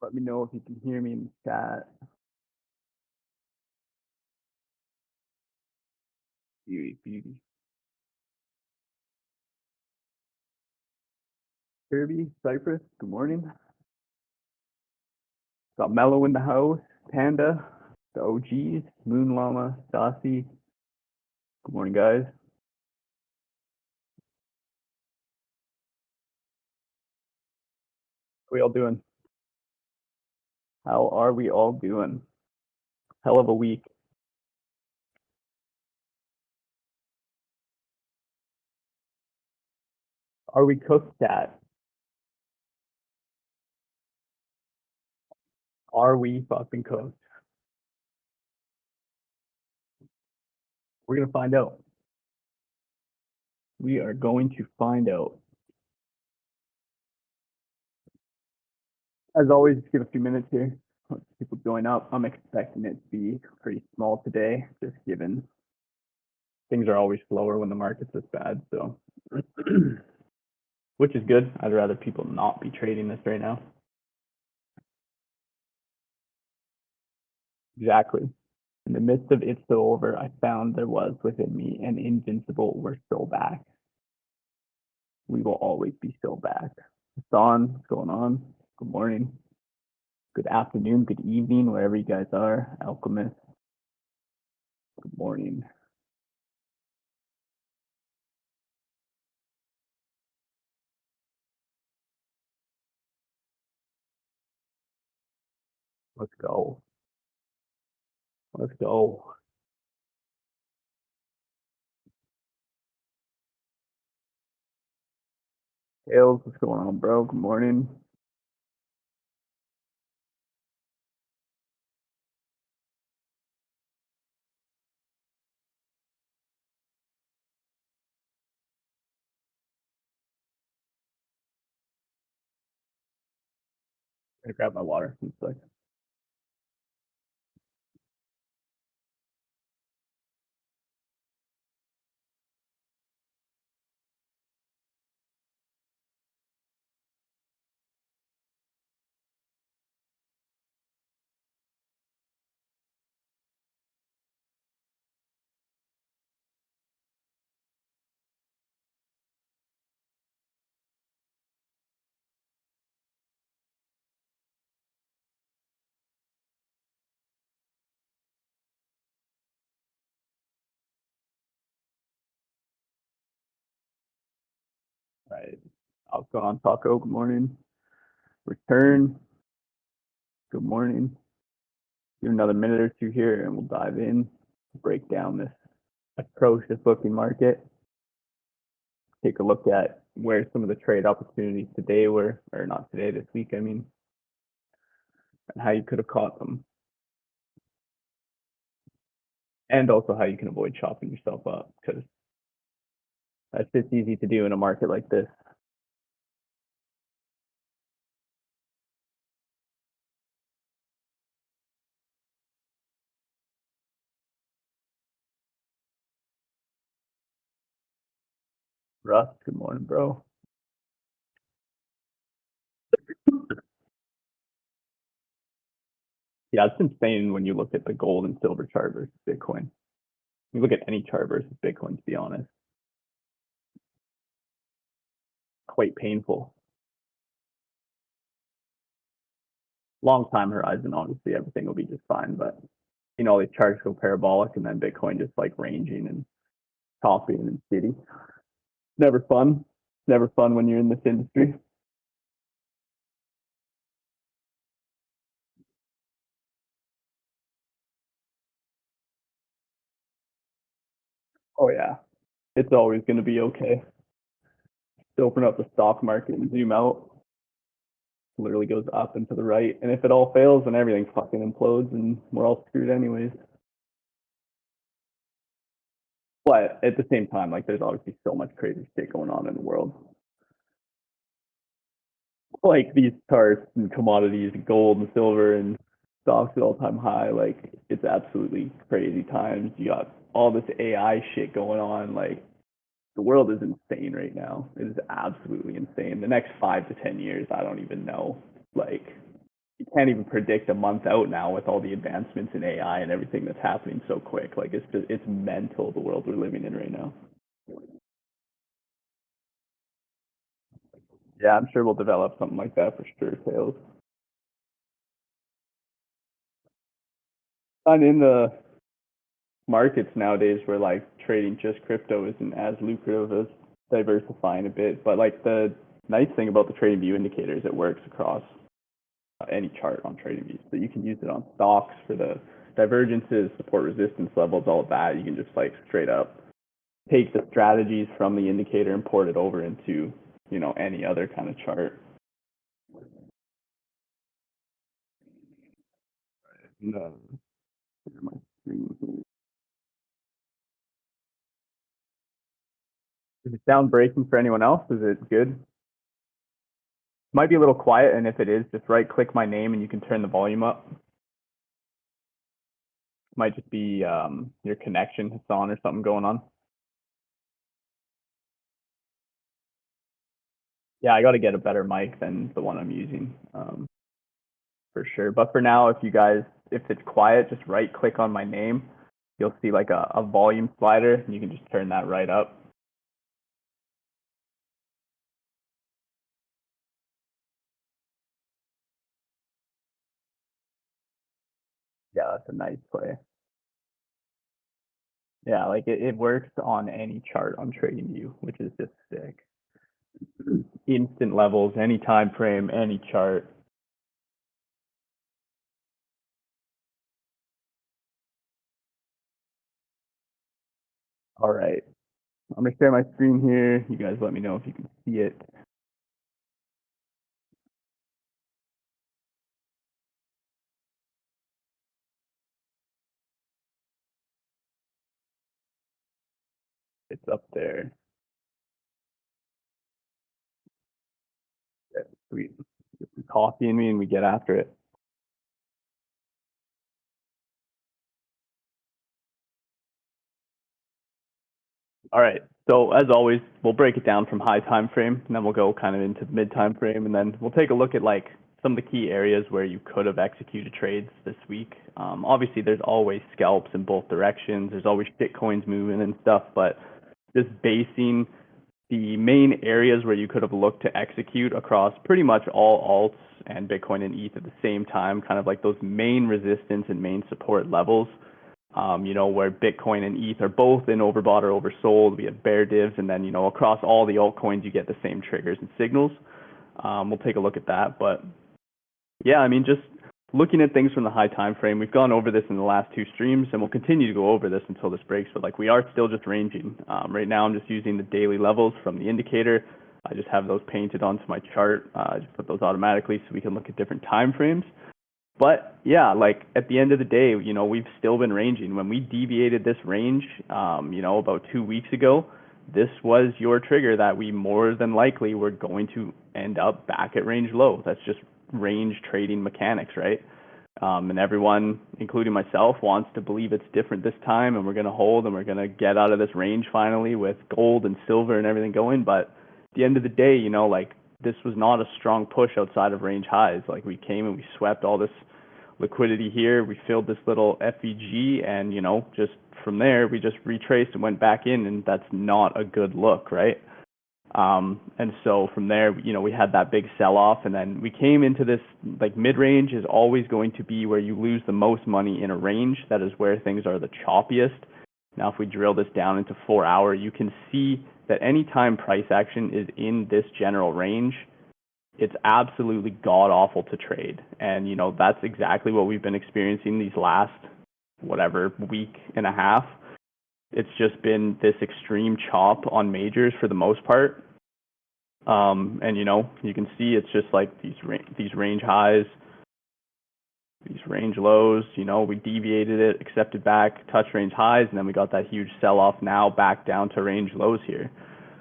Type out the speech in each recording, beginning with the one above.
Let me know if you can hear me in the chat. Beauty, beauty. Kirby, Cypress, good morning. Got Mellow in the house, Panda, the OGs, Moon Llama, Stassi. Good morning, guys. How we all doing? How are we all doing? Hell of a week. Are we cooked, chat? Are we fucking cooked? We're gonna find out. We are going to find out. As always, just give a few minutes here. Let people join up. I'm expecting it to be pretty small today, just given things are always slower when the market's this bad. So, which is good. I'd rather people not be trading this right now. Exactly. In the midst of it's so over, I found there was within me an invincible, we're still back. We will always be still back. Hassan, what's going on? Good morning. Good afternoon, good evening, wherever you guys are. Alchemist, good morning. Let's go. Let's go. Hales, what's going on, bro? Good morning. I'm gonna grab my water. One second. All right. Alcon Taco, good morning. Return, good morning. Give another minute or two here and we'll dive in, break down this atrocious looking market. Take a look at where some of the trade opportunities today were, or not today, this week, I mean, and how you could have caught them. And also how you can avoid chopping yourself up, because that's just easy to do in a market like this. Russ, good morning, bro. Yeah, it's insane when you look at the gold and silver chart versus Bitcoin. You look at any chart versus Bitcoin, to be honest. Quite painful. Long time horizon, obviously, everything will be just fine. But, you know, these charts go parabolic and then Bitcoin just like ranging and topping and steady. Never fun. Never fun when you're in this industry. Oh, yeah. It's always going to be okay. To open up the stock market and zoom out, literally goes up and to the right. And if it all fails, then everything fucking implodes and we're all screwed anyways. But at the same time, like there's obviously so much crazy shit going on in the world. Like these charts and commodities, gold and silver and stocks at all-time high. Like it's absolutely crazy times. You got all this AI shit going on. Like the world is insane right now. It is absolutely insane. The next 5 to 10 years, I don't even know. Like can't even predict a month out now with all the advancements in AI and everything that's happening so quick. Like it's mental, the world we're living in right now. Yeah, I'm sure we'll develop something like that for sure, Tails. And in the markets nowadays where like trading just crypto isn't as lucrative as diversifying a bit. But like the nice thing about the trading view indicator is it works across any chart on trading views. So you can use it on stocks for the divergences, support resistance levels, all of that. You can just like straight up take the strategies from the indicator and port it over into, you know, any other kind of chart. No. Is it sound breaking for anyone else? Is it good? Might be a little quiet, and if it is, just right click my name and you can turn the volume up. Might just be your connection, Hassan, or something going on. Yeah, I got to get a better mic than the one I'm using, for sure. But for now, if it's quiet, just right click on my name. You'll see like a volume slider, and you can just turn that right up. Yeah, that's a nice play. Yeah, like it works on any chart on TradingView, which is just sick. Instant levels, any time frame, any chart. All right, I'm gonna share my screen here. You guys let me know if you can see it. It's up there. Yeah, sweet. Get some coffee in me and we get after it. All right. So as always, we'll break it down from high time frame, and then we'll go kind of into mid time frame, and then we'll take a look at like some of the key areas where you could have executed trades this week. Obviously, there's always scalps in both directions. There's always shitcoins moving and stuff, but just basing the main areas where you could have looked to execute across pretty much all alts and Bitcoin and ETH at the same time, kind of like those main resistance and main support levels. You know, where Bitcoin and ETH are both in overbought or oversold. We have bear divs, and then, you know, across all the altcoins, you get the same triggers and signals. We'll take a look at that. But yeah, I mean, just looking at things from the high time frame, we've gone over this in the last two streams, and we'll continue to go over this until this breaks. But like, we are still just ranging. Right now, I'm just using the daily levels from the indicator. I just have those painted onto my chart. I just put those automatically so we can look at different time frames. But yeah, like at the end of the day, you know, we've still been ranging. When we deviated this range, you know, about 2 weeks ago, this was your trigger that we more than likely were going to end up back at range low. That's just range trading mechanics, right? And everyone, including myself, wants to believe it's different this time, and we're going to hold, and we're going to get out of this range finally with gold and silver and everything going. But at the end of the day, you know, like, this was not a strong push outside of range highs. Like, we came and we swept all this liquidity here. We filled this little FVG, and, you know, just from there, we just retraced and went back in, and that's not a good look, right? And so from there, you know, we had that big sell-off, and then we came into this, like, mid-range is always going to be where you lose the most money in a range. That is where things are the choppiest. Now, if we drill this down into 4 hour, you can see that anytime price action is in this general range, it's absolutely god-awful to trade. And, you know, that's exactly what we've been experiencing these last, whatever, week and a half. It's just been this extreme chop on majors for the most part. And, you know, you can see it's just like these range highs, these range lows, you know, we deviated it, accepted back, touched range highs, and then we got that huge sell-off now back down to range lows here.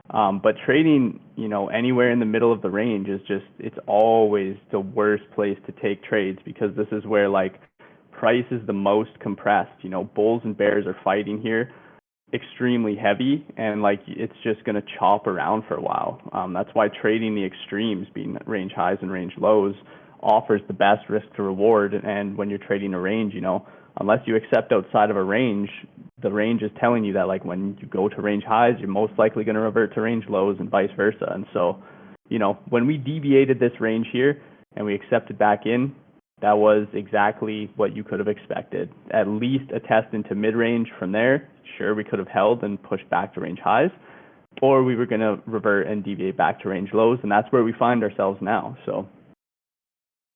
But trading, you know, anywhere in the middle of the range is just, it's always the worst place to take trades, because this is where, like, price is the most compressed. You know, bulls and bears are fighting here extremely heavy, and like, it's just going to chop around for a while. That's why trading the extremes, being range highs and range lows, offers the best risk to reward. And when you're trading a range, unless you accept outside of a range, the range is telling you that like when you go to range highs, you're most likely going to revert to range lows and vice versa. And so, when we deviated this range here and we accepted back in, that was exactly what you could have expected. At least a test into mid-range from there. Sure, we could have held and pushed back to range highs, or we were going to revert and deviate back to range lows, and that's where we find ourselves now. So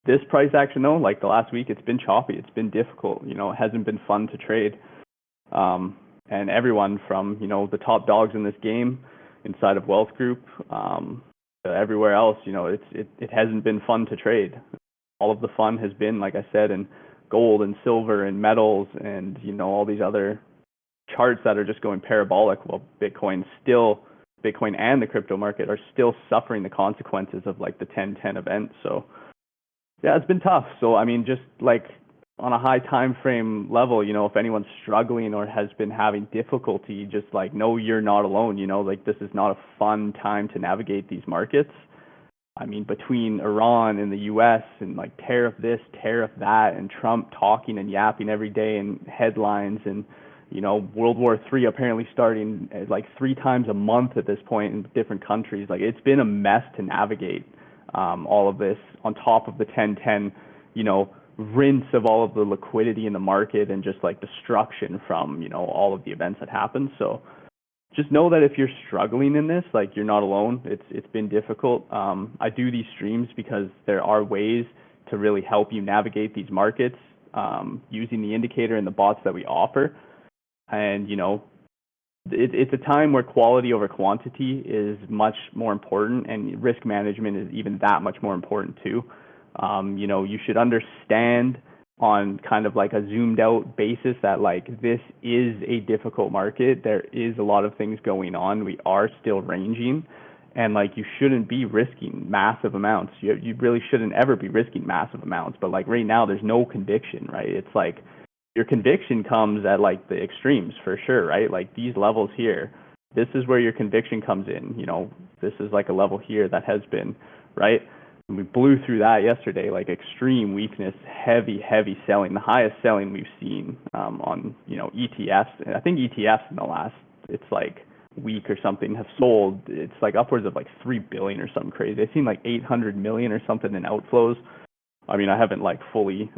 this price action, though, like the last week, it's been choppy. It's been difficult. It hasn't been fun to trade. And everyone from, the top dogs in this game inside of Wealth Group to everywhere else, it hasn't been fun to trade. All of the fun has been, like I said, in gold and silver and metals and, all these other charts that are just going parabolic. Well, Bitcoin and the crypto market are still suffering the consequences of like the 10-10 event. So yeah, it's been tough. So, I mean, just like on a high time frame level, if anyone's struggling or has been having difficulty, just like, no, you're not alone. Like this is not a fun time to navigate these markets. I mean, between Iran and the U.S. and like tariff this, tariff that, and Trump talking and yapping every day and headlines and, World War III apparently starting like 3 times a month at this point in different countries. Like it's been a mess to navigate all of this on top of the 10-10, rinse of all of the liquidity in the market and just like destruction from, all of the events that happened. So just know that if you're struggling in this, like you're not alone. It's been difficult. I do these streams because there are ways to really help you navigate these markets using the indicator and the bots that we offer. And, it's a time where quality over quantity is much more important, and risk management is even that much more important too. You should understand on kind of like a zoomed out basis that like this is a difficult market. There is a lot of things going on. We are still ranging, and like you shouldn't be risking massive amounts. You really shouldn't ever be risking massive amounts. But like right now, there's no conviction, right? It's like your conviction comes at like the extremes for sure, right? Like these levels here, this is where your conviction comes in. This is like a level here that has been, right? And we blew through that yesterday, like extreme weakness, heavy selling, the highest selling we've seen on, ETFs. And I think ETFs in the last, it's like week or something have sold, it's like upwards of like 3 billion or something crazy. They've seen like 800 million or something in outflows. I mean, I haven't like fully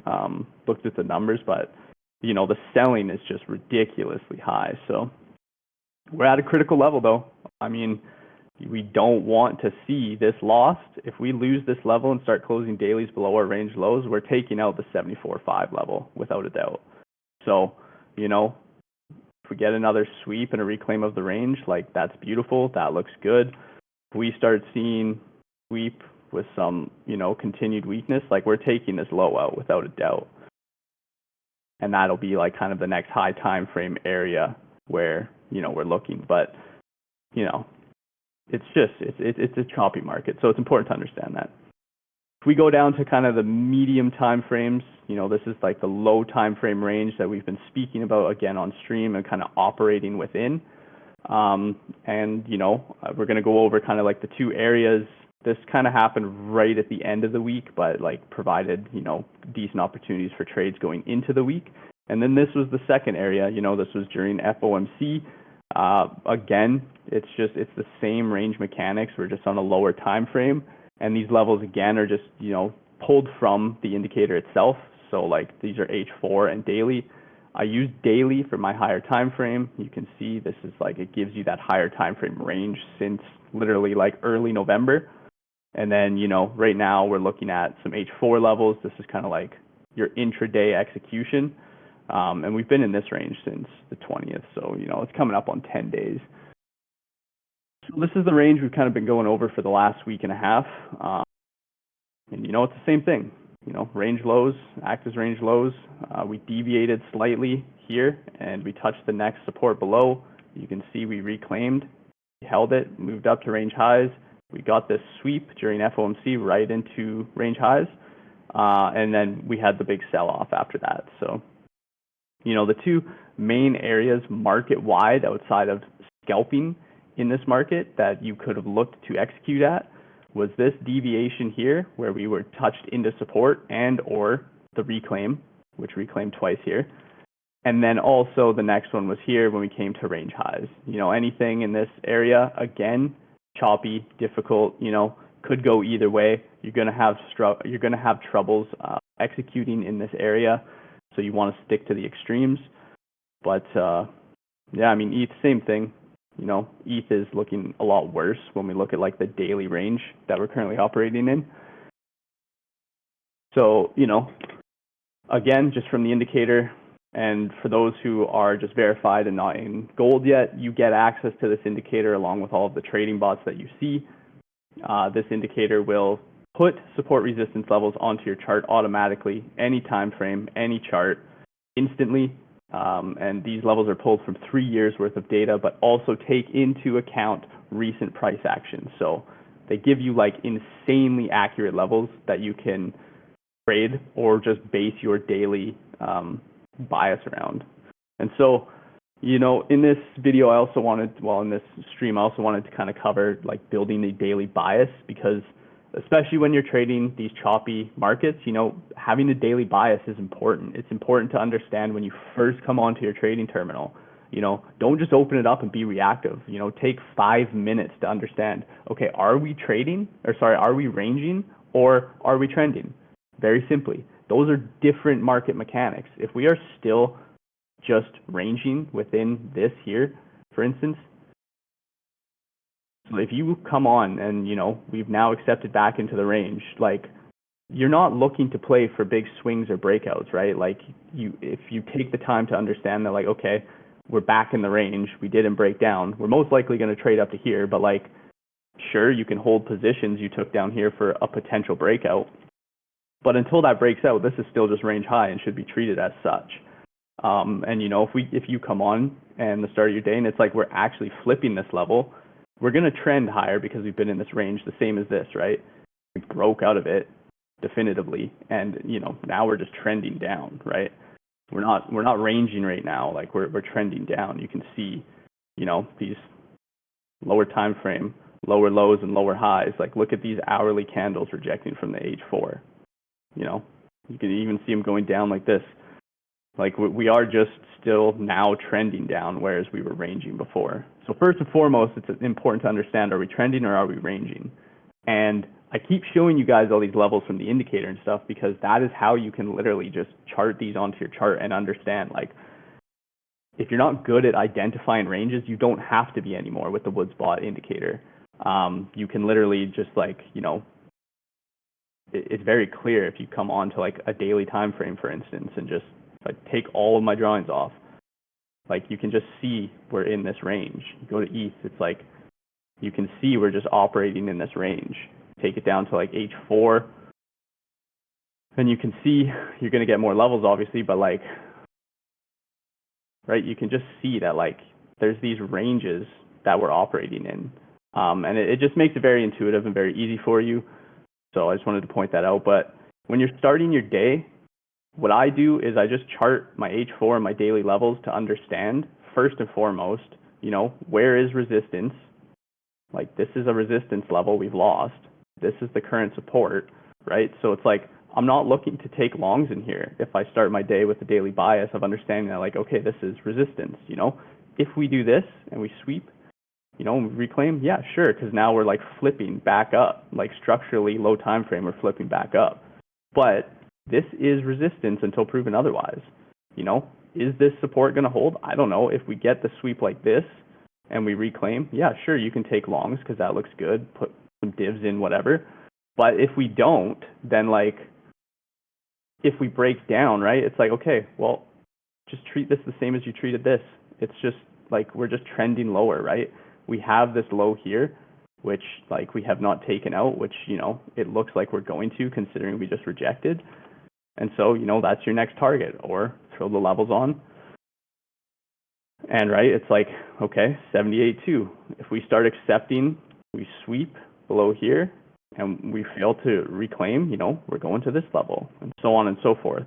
looked at the numbers, but the selling is just ridiculously high. So we're at a critical level though. I mean, we don't want to see this lost. If we lose this level and start closing dailies below our range lows, we're taking out the 74.5 level without a doubt. So, if we get another sweep and a reclaim of the range, like that's beautiful. That looks good. If we start seeing sweep with some, continued weakness, like we're taking this low out without a doubt. And that'll be like kind of the next high time frame area where, we're looking. But, it's a choppy market. So it's important to understand that. If we go down to kind of the medium time frames, this is like the low time frame range that we've been speaking about again on stream and kind of operating within. And, we're going to go over kind of like the 2 areas. This kind of happened right at the end of the week, but like provided, decent opportunities for trades going into the week. And then this was the second area, this was during FOMC. Again, it's the same range mechanics. We're just on a lower time frame. And these levels again are just, pulled from the indicator itself. So like these are H4 and daily. I use daily for my higher time frame. You can see this is like, it gives you that higher time frame range since literally like early November. And then, right now we're looking at some H4 levels. This is kind of like your intraday execution. And we've been in this range since the 20th. So, it's coming up on 10 days. So this is the range we've kind of been going over for the last week and a half. And, it's the same thing. Range lows, act as range lows. We deviated slightly here and we touched the next support below. You can see we reclaimed, we held it, moved up to range highs. We got this sweep during FOMC right into range highs, and then we had the big sell-off after that. So, the 2 main areas market-wide outside of scalping in this market that you could have looked to execute at was this deviation here where we were touched into support and or the reclaim, which reclaimed twice here. And then also the next one was here when we came to range highs. Anything in this area, again, choppy, difficult, could go either way. You're going to have troubles executing in this area, so you want to stick to the extremes. But yeah, ETH, same thing. ETH is looking a lot worse when we look at like the daily range that we're currently operating in. So, again, just from the indicator, and for those who are just verified and not in gold yet, you get access to this indicator along with all of the trading bots that you see. This indicator will put support resistance levels onto your chart automatically, any time frame, any chart, instantly. And these levels are pulled from 3 years worth of data, but also take into account recent price action. So they give you like insanely accurate levels that you can trade or just base your daily bias around. And so, in this video, in this stream, I also wanted to kind of cover like building a daily bias, because especially when you're trading these choppy markets, having a daily bias is important. It's important to understand when you first come onto your trading terminal. Don't just open it up and be reactive. Take 5 minutes to understand, okay, are we ranging or are we trending? Very simply, those are different market mechanics. If we are still just ranging within this here, for instance, so if you come on and, we've now accepted back into the range, like, you're not looking to play for big swings or breakouts, right? Like, if you take the time to understand that, like, okay, we're back in the range, we didn't break down, we're most likely going to trade up to here, but like, sure, you can hold positions you took down here for a potential breakout. But until that breaks out, this is still just range high and should be treated as such. And if you come on and the start of your day and it's like we're actually flipping this level, we're going to trend higher because we've been in this range, the same as this, right? We broke out of it definitively, and now we're just trending down, right? We're not ranging right now, like we're trending down. You can see, these lower time frame, lower lows and lower highs. Like, look at these hourly candles rejecting from the H4. You can even see them going down like this. Like, we are just still now trending down, whereas we were ranging before. So first and foremost, it's important to understand, are we trending or are we ranging? And I keep showing you guys all these levels from the indicator and stuff, because that is how you can literally just chart these onto your chart and understand, like, if you're not good at identifying ranges, you don't have to be anymore with the Woodsbot indicator. You can literally just, like, it's very clear if you come on to like a daily time frame, for instance, and just take all of my drawings off, like, you can just see we're in this range. You go to ETH, it's like you can see we're just operating in this range. Take it down to like H4, and you can see you're going to get more levels, obviously, but like, right, you can just see that like there's these ranges that we're operating in, and it just makes it very intuitive and very easy for you. So I just wanted to point that out. But when you're starting your day, what I do is I just chart my H4 and my daily levels to understand, first and foremost, where is resistance? Like, this is a resistance level we've lost. This is the current support, right? So it's like, I'm not looking to take longs in here. If I start my day with a daily bias of understanding that, like, okay, this is resistance, If we do this and we sweep, reclaim, yeah, sure, because now we're like flipping back up, like structurally low time frame, we're flipping back up. But this is resistance until proven otherwise. Is this support going to hold? I don't know. If we get the sweep like this and we reclaim, yeah, sure, you can take longs because that looks good, put some divs in, whatever. But if we don't, then like, if we break down, right, it's like, okay, well, just treat this the same as you treated this. It's just like, we're just trending lower, right? We have this low here, which like we have not taken out, which, it looks like we're going to, considering we just rejected. And so, that's your next target, or throw the levels on. And right, it's like, okay, 78.2. If we start accepting, we sweep below here and we fail to reclaim, we're going to this level, and so on and so forth.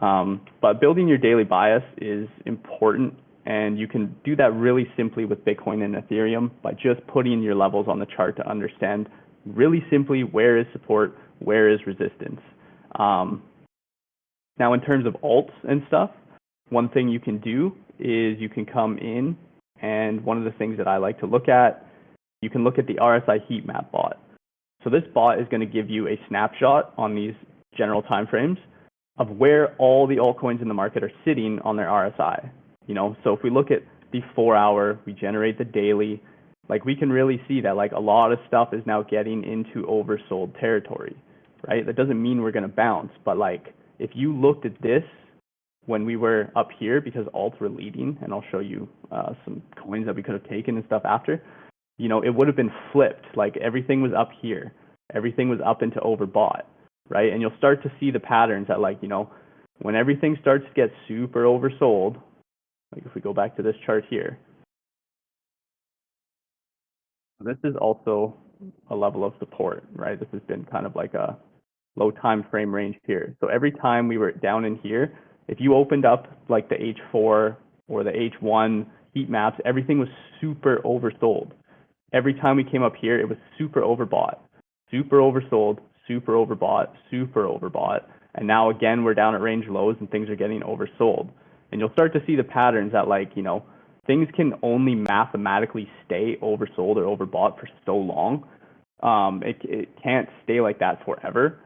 But building your daily bias is important. And you can do that really simply with Bitcoin and Ethereum by just putting your levels on the chart to understand really simply, where is support, where is resistance. Now, in terms of alts and stuff, one thing you can do is you can come in, and one of the things that I like to look at, you can look at the RSI heat map bot. So this bot is going to give you a snapshot on these general timeframes of where all the altcoins in the market are sitting on their RSI. So if we look at the 4 hour, we generate the daily, like we can really see that like a lot of stuff is now getting into oversold territory, right? That doesn't mean we're going to bounce, but like if you looked at this when we were up here, because alts were leading, and I'll show you some coins that we could have taken and stuff after, it would have been flipped. Like everything was up here, everything was up into overbought, right? And you'll start to see the patterns that like, when everything starts to get super oversold, like if we go back to this chart here, this is also a level of support, right? This has been kind of like a low time frame range here. So every time we were down in here, if you opened up like the H4 or the H1 heat maps, everything was super oversold. Every time we came up here, it was super overbought, super oversold, super overbought, super overbought. And now again, we're down at range lows and things are getting oversold. And you'll start to see the patterns that like, things can only mathematically stay oversold or overbought for so long. It can't stay like that forever.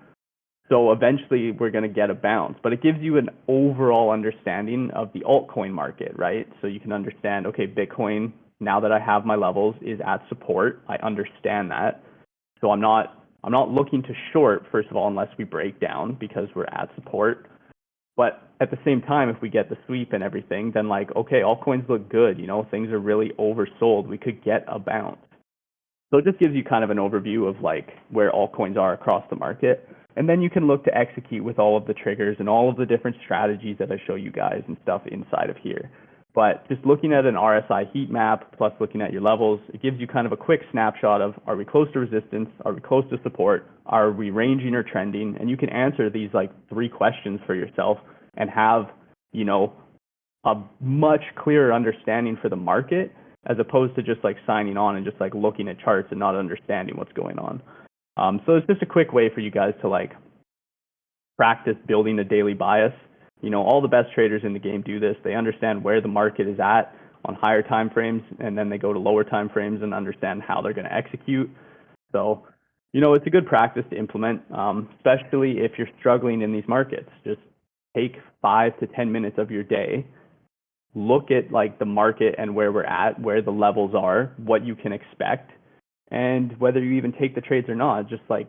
So eventually we're going to get a bounce, but it gives you an overall understanding of the altcoin market, right? So you can understand, okay, Bitcoin, now that I have my levels, is at support. I understand that. So I'm not looking to short, first of all, unless we break down because we're at support. But at the same time, if we get the sweep and everything, then like, okay, altcoins look good, things are really oversold. We could get a bounce. So it just gives you kind of an overview of like where altcoins are across the market. And then you can look to execute with all of the triggers and all of the different strategies that I show you guys and stuff inside of here. But just looking at an RSI heat map plus looking at your levels, it gives you kind of a quick snapshot of, are we close to resistance? Are we close to support? Are we ranging or trending? And you can answer these like 3 questions for yourself and have, a much clearer understanding for the market, as opposed to just like signing on and just like looking at charts and not understanding what's going on. So it's just a quick way for you guys to like practice building a daily bias. All the best traders in the game do this. They understand where the market is at on higher time frames, and then they go to lower time frames and understand how they're going to execute. So, it's a good practice to implement, especially if you're struggling in these markets. Just take 5 to 10 minutes of your day, look at like the market and where we're at, where the levels are, what you can expect, and whether you even take the trades or not, just like,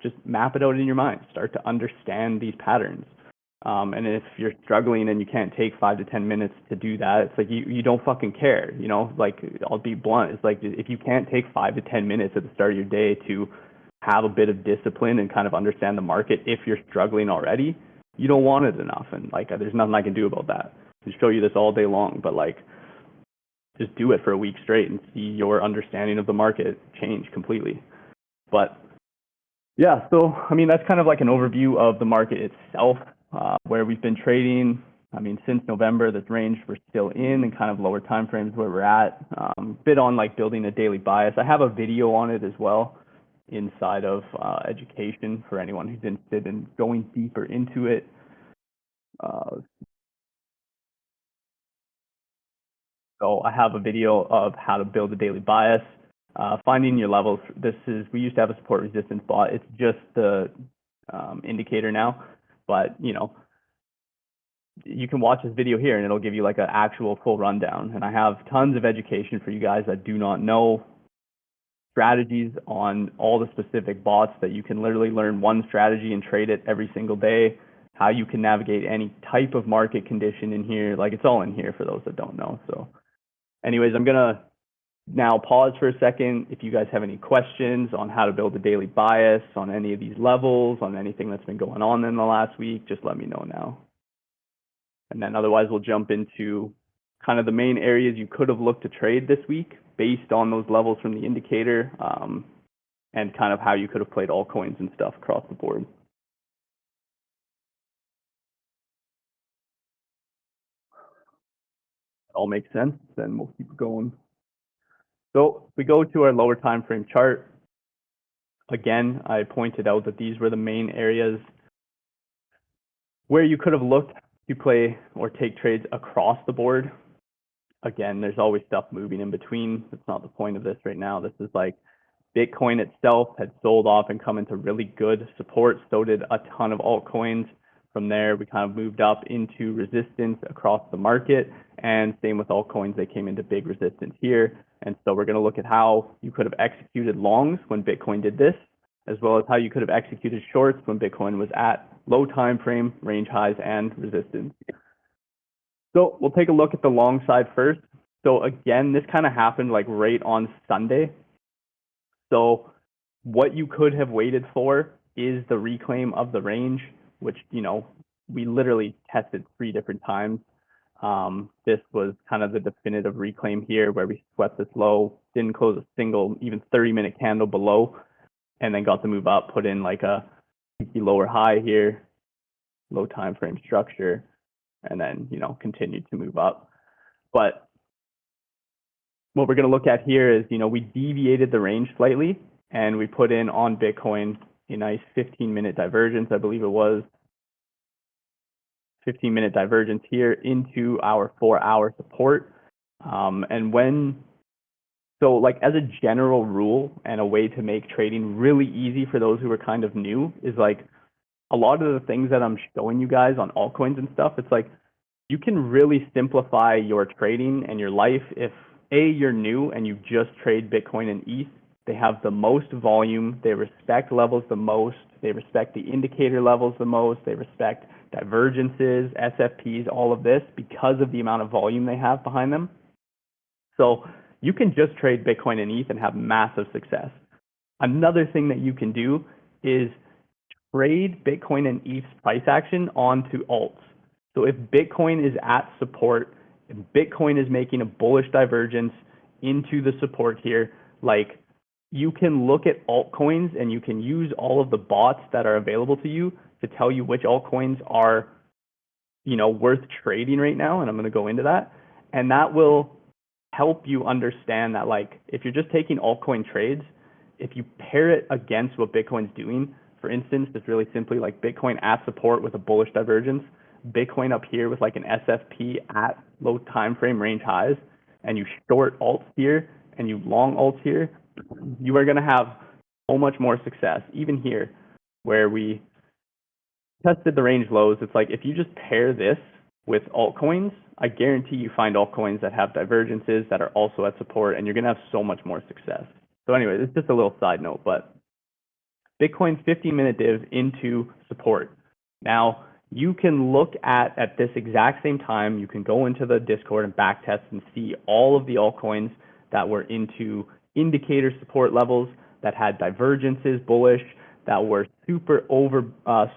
just map it out in your mind, start to understand these patterns. And if you're struggling and you can't take 5 to 10 minutes to do that, it's like you don't fucking care, like I'll be blunt. It's like if you can't take 5 to 10 minutes at the start of your day to have a bit of discipline and kind of understand the market, if you're struggling already, you don't want it enough. And like there's nothing I can do about that. I can show you this all day long, but like just do it for a week straight and see your understanding of the market change completely. But yeah, so I mean, that's kind of like an overview of the market itself, where we've been trading. I mean, since November, this range we're still in and kind of lower time frames where we're at. Bit on like building a daily bias. I have a video on it as well inside of education for anyone who's interested in going deeper into it. So I have a video of how to build a daily bias, finding your levels. We used to have a support resistance bot. It's just the indicator now, but you can watch this video here and it'll give you like an actual full rundown. And I have tons of education for you guys that do not know strategies on all the specific bots that you can literally learn one strategy and trade it every single day, how you can navigate any type of market condition in here. Like it's all in here for those that don't know. So anyways, I'm going to now pause for a second. If you guys have any questions on how to build a daily bias on any of these levels, on anything that's been going on in the last week, just let me know now. And then otherwise we'll jump into kind of the main areas you could have looked to trade this week based on those levels from the indicator, and kind of how you could have played altcoins and stuff across the board. All makes sense, then we'll keep going. So if we go to our lower time frame chart, Again, I pointed out that these were the main areas where you could have looked to play or take trades across the board. Again, there's always stuff moving in between. That's not the point of this right now. This is like Bitcoin itself had sold off and come into really good support. So did a ton of altcoins. From there, we kind of moved up into resistance across the market. And same with altcoins, they came into big resistance here. And so we're going to look at how you could have executed longs when Bitcoin did this, as well as how you could have executed shorts when Bitcoin was at low time frame, range highs, and resistance. So we'll take a look at the long side first. So again, this kind of happened like right on Sunday. So what you could have waited for is the reclaim of the range, which, you know, we literally tested 3 different times. This was kind of the definitive reclaim here where we swept this low, didn't close a single, even 30-minute candle below, and then got to move up, put in like a lower high here, low time frame structure, and then, you know, continued to move up. But what we're going to look at here is, you know, we deviated the range slightly and we put in on Bitcoin a nice 15-minute divergence, I believe it was 15-minute divergence here into our 4-hour support. So like as a general rule and a way to make trading really easy for those who are kind of new is like a lot of the things that I'm showing you guys on altcoins and stuff, it's like you can really simplify your trading and your life if you're new and you just trade Bitcoin and ETH. They have the most volume, they respect levels the most, they respect the indicator levels the most, they respect divergences, SFPs, all of this because of the amount of volume they have behind them. So you can just trade Bitcoin and ETH and have massive success. Another thing that you can do is trade Bitcoin and ETH's price action onto alts. So if Bitcoin is at support, if Bitcoin is making a bullish divergence into the support here, like you can look at altcoins and you can use all of the bots that are available to you to tell you which altcoins are, you know, worth trading right now. And I'm going to go into that. And that will help you understand that, like, if you're just taking altcoin trades, if you pair it against what Bitcoin's doing, for instance, just really simply like Bitcoin at support with a bullish divergence, Bitcoin up here with like an SFP at low time frame range highs, and you short alts here and you long alts here, you are going to have so much more success. Even here, where we tested the range lows, it's like if you just pair this with altcoins, I guarantee you find altcoins that have divergences that are also at support, and you're going to have so much more success. So anyway, this is just a little side note, but Bitcoin's 15-minute div into support. Now, you can look at this exact same time, you can go into the Discord and backtest and see all of the altcoins that were into indicator support levels, that had divergences bullish, that were super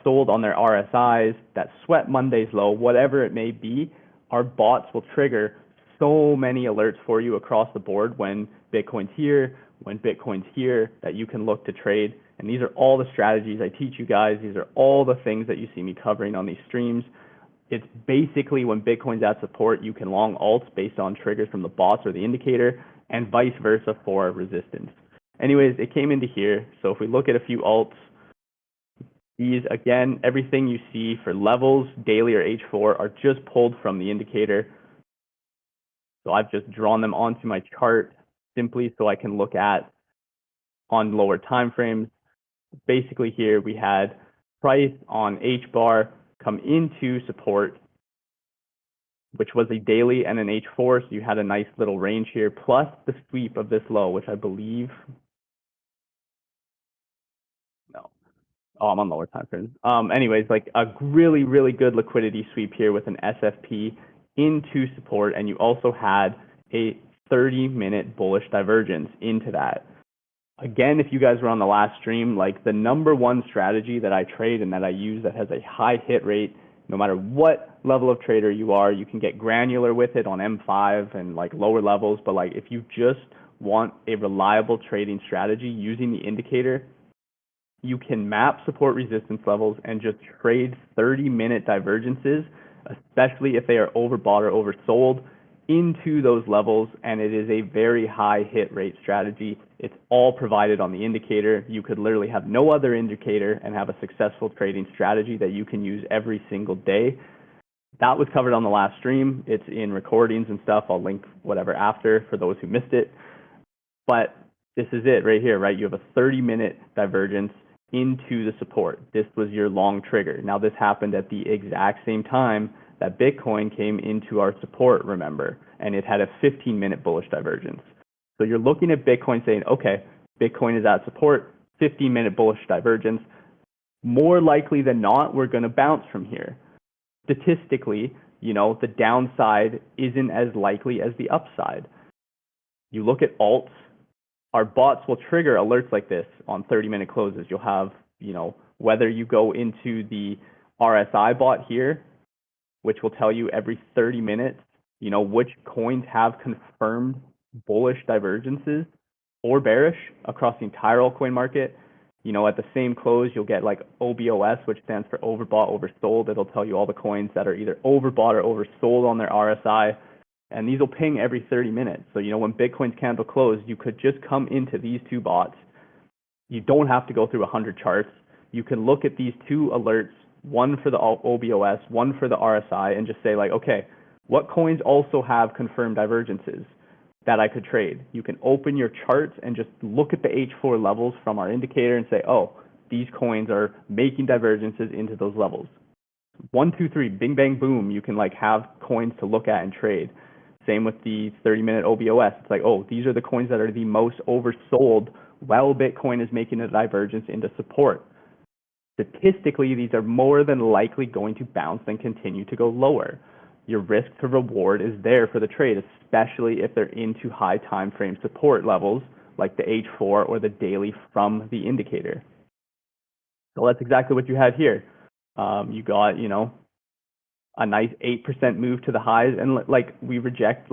sold on their RSIs, that swept Monday's low, whatever it may be. Our bots will trigger so many alerts for you across the board when Bitcoin's here, when Bitcoin's here, that you can look to trade. And these are all the strategies I teach you guys. These are all the things that you see me covering on these streams. It's basically when Bitcoin's at support, you can long alts based on triggers from the bots or the indicator, and vice versa for resistance. Anyways, it came into here. So if we look at a few alts, these, again, everything you see for levels, daily or H4, are just pulled from the indicator. So I've just drawn them onto my chart simply so I can look at on lower time frames. Basically here we had price on H bar come into support, which was a daily and an H4. So you had a nice little range here, plus the sweep of this low, which I believe, no. Oh, I'm on lower time frames. Anyways, like a really, really good liquidity sweep here with an SFP into support. And you also had a 30-minute bullish divergence into that. Again, if you guys were on the last stream, like the #1 strategy that I trade and that I use that has a high hit rate, no matter what level of trader you are, you can get granular with it on M5 and like lower levels. But like if you just want a reliable trading strategy using the indicator, you can map support resistance levels and just trade 30-minute divergences, especially if they are overbought or oversold. into those levels, and it is a very high hit rate strategy. It's all provided on the indicator. You could literally have no other indicator and have a successful trading strategy that you can use every single day. That was covered on the last stream. It's in recordings and stuff. I'll link whatever after for those who missed it. But this is it right here, right? You have a 30-minute divergence into the support. This was your long trigger. Now, this happened at the exact same time that Bitcoin came into our support, remember, and it had a 15-minute bullish divergence. So you're looking at Bitcoin saying, okay, Bitcoin is at support, 15-minute bullish divergence. More likely than not, we're going to bounce from here. Statistically, the downside isn't as likely as the upside. You look at alts, our bots will trigger alerts like this on 30-minute closes. You'll have, whether you go into the RSI bot here, which will tell you every 30 minutes, which coins have confirmed bullish divergences or bearish across the entire altcoin market. At the same close, you'll get like OBOS, which stands for overbought, oversold. It'll tell you all the coins that are either overbought or oversold on their RSI. And these will ping every 30 minutes. So, when Bitcoin's candle closed, you could just come into these two bots. You don't have to go through 100 charts. You can look at these two alerts, one for the OBOS, one for the RSI, and just say like, okay, what coins also have confirmed divergences that I could trade? You can open your charts and just look at the H4 levels from our indicator and say, oh, these coins are making divergences into those levels. 1, 2, 3, bing, bang, boom. You can have coins to look at and trade. Same with the 30-minute OBOS. It's like, oh, these are the coins that are the most oversold while Bitcoin is making a divergence into support. Statistically, these are more than likely going to bounce and continue to go lower. Your risk to reward is there for the trade, especially if they're into high time frame support levels like the H4 or the daily from the indicator. So that's exactly what you had here. You got, a nice 8% move to the highs, and we reject,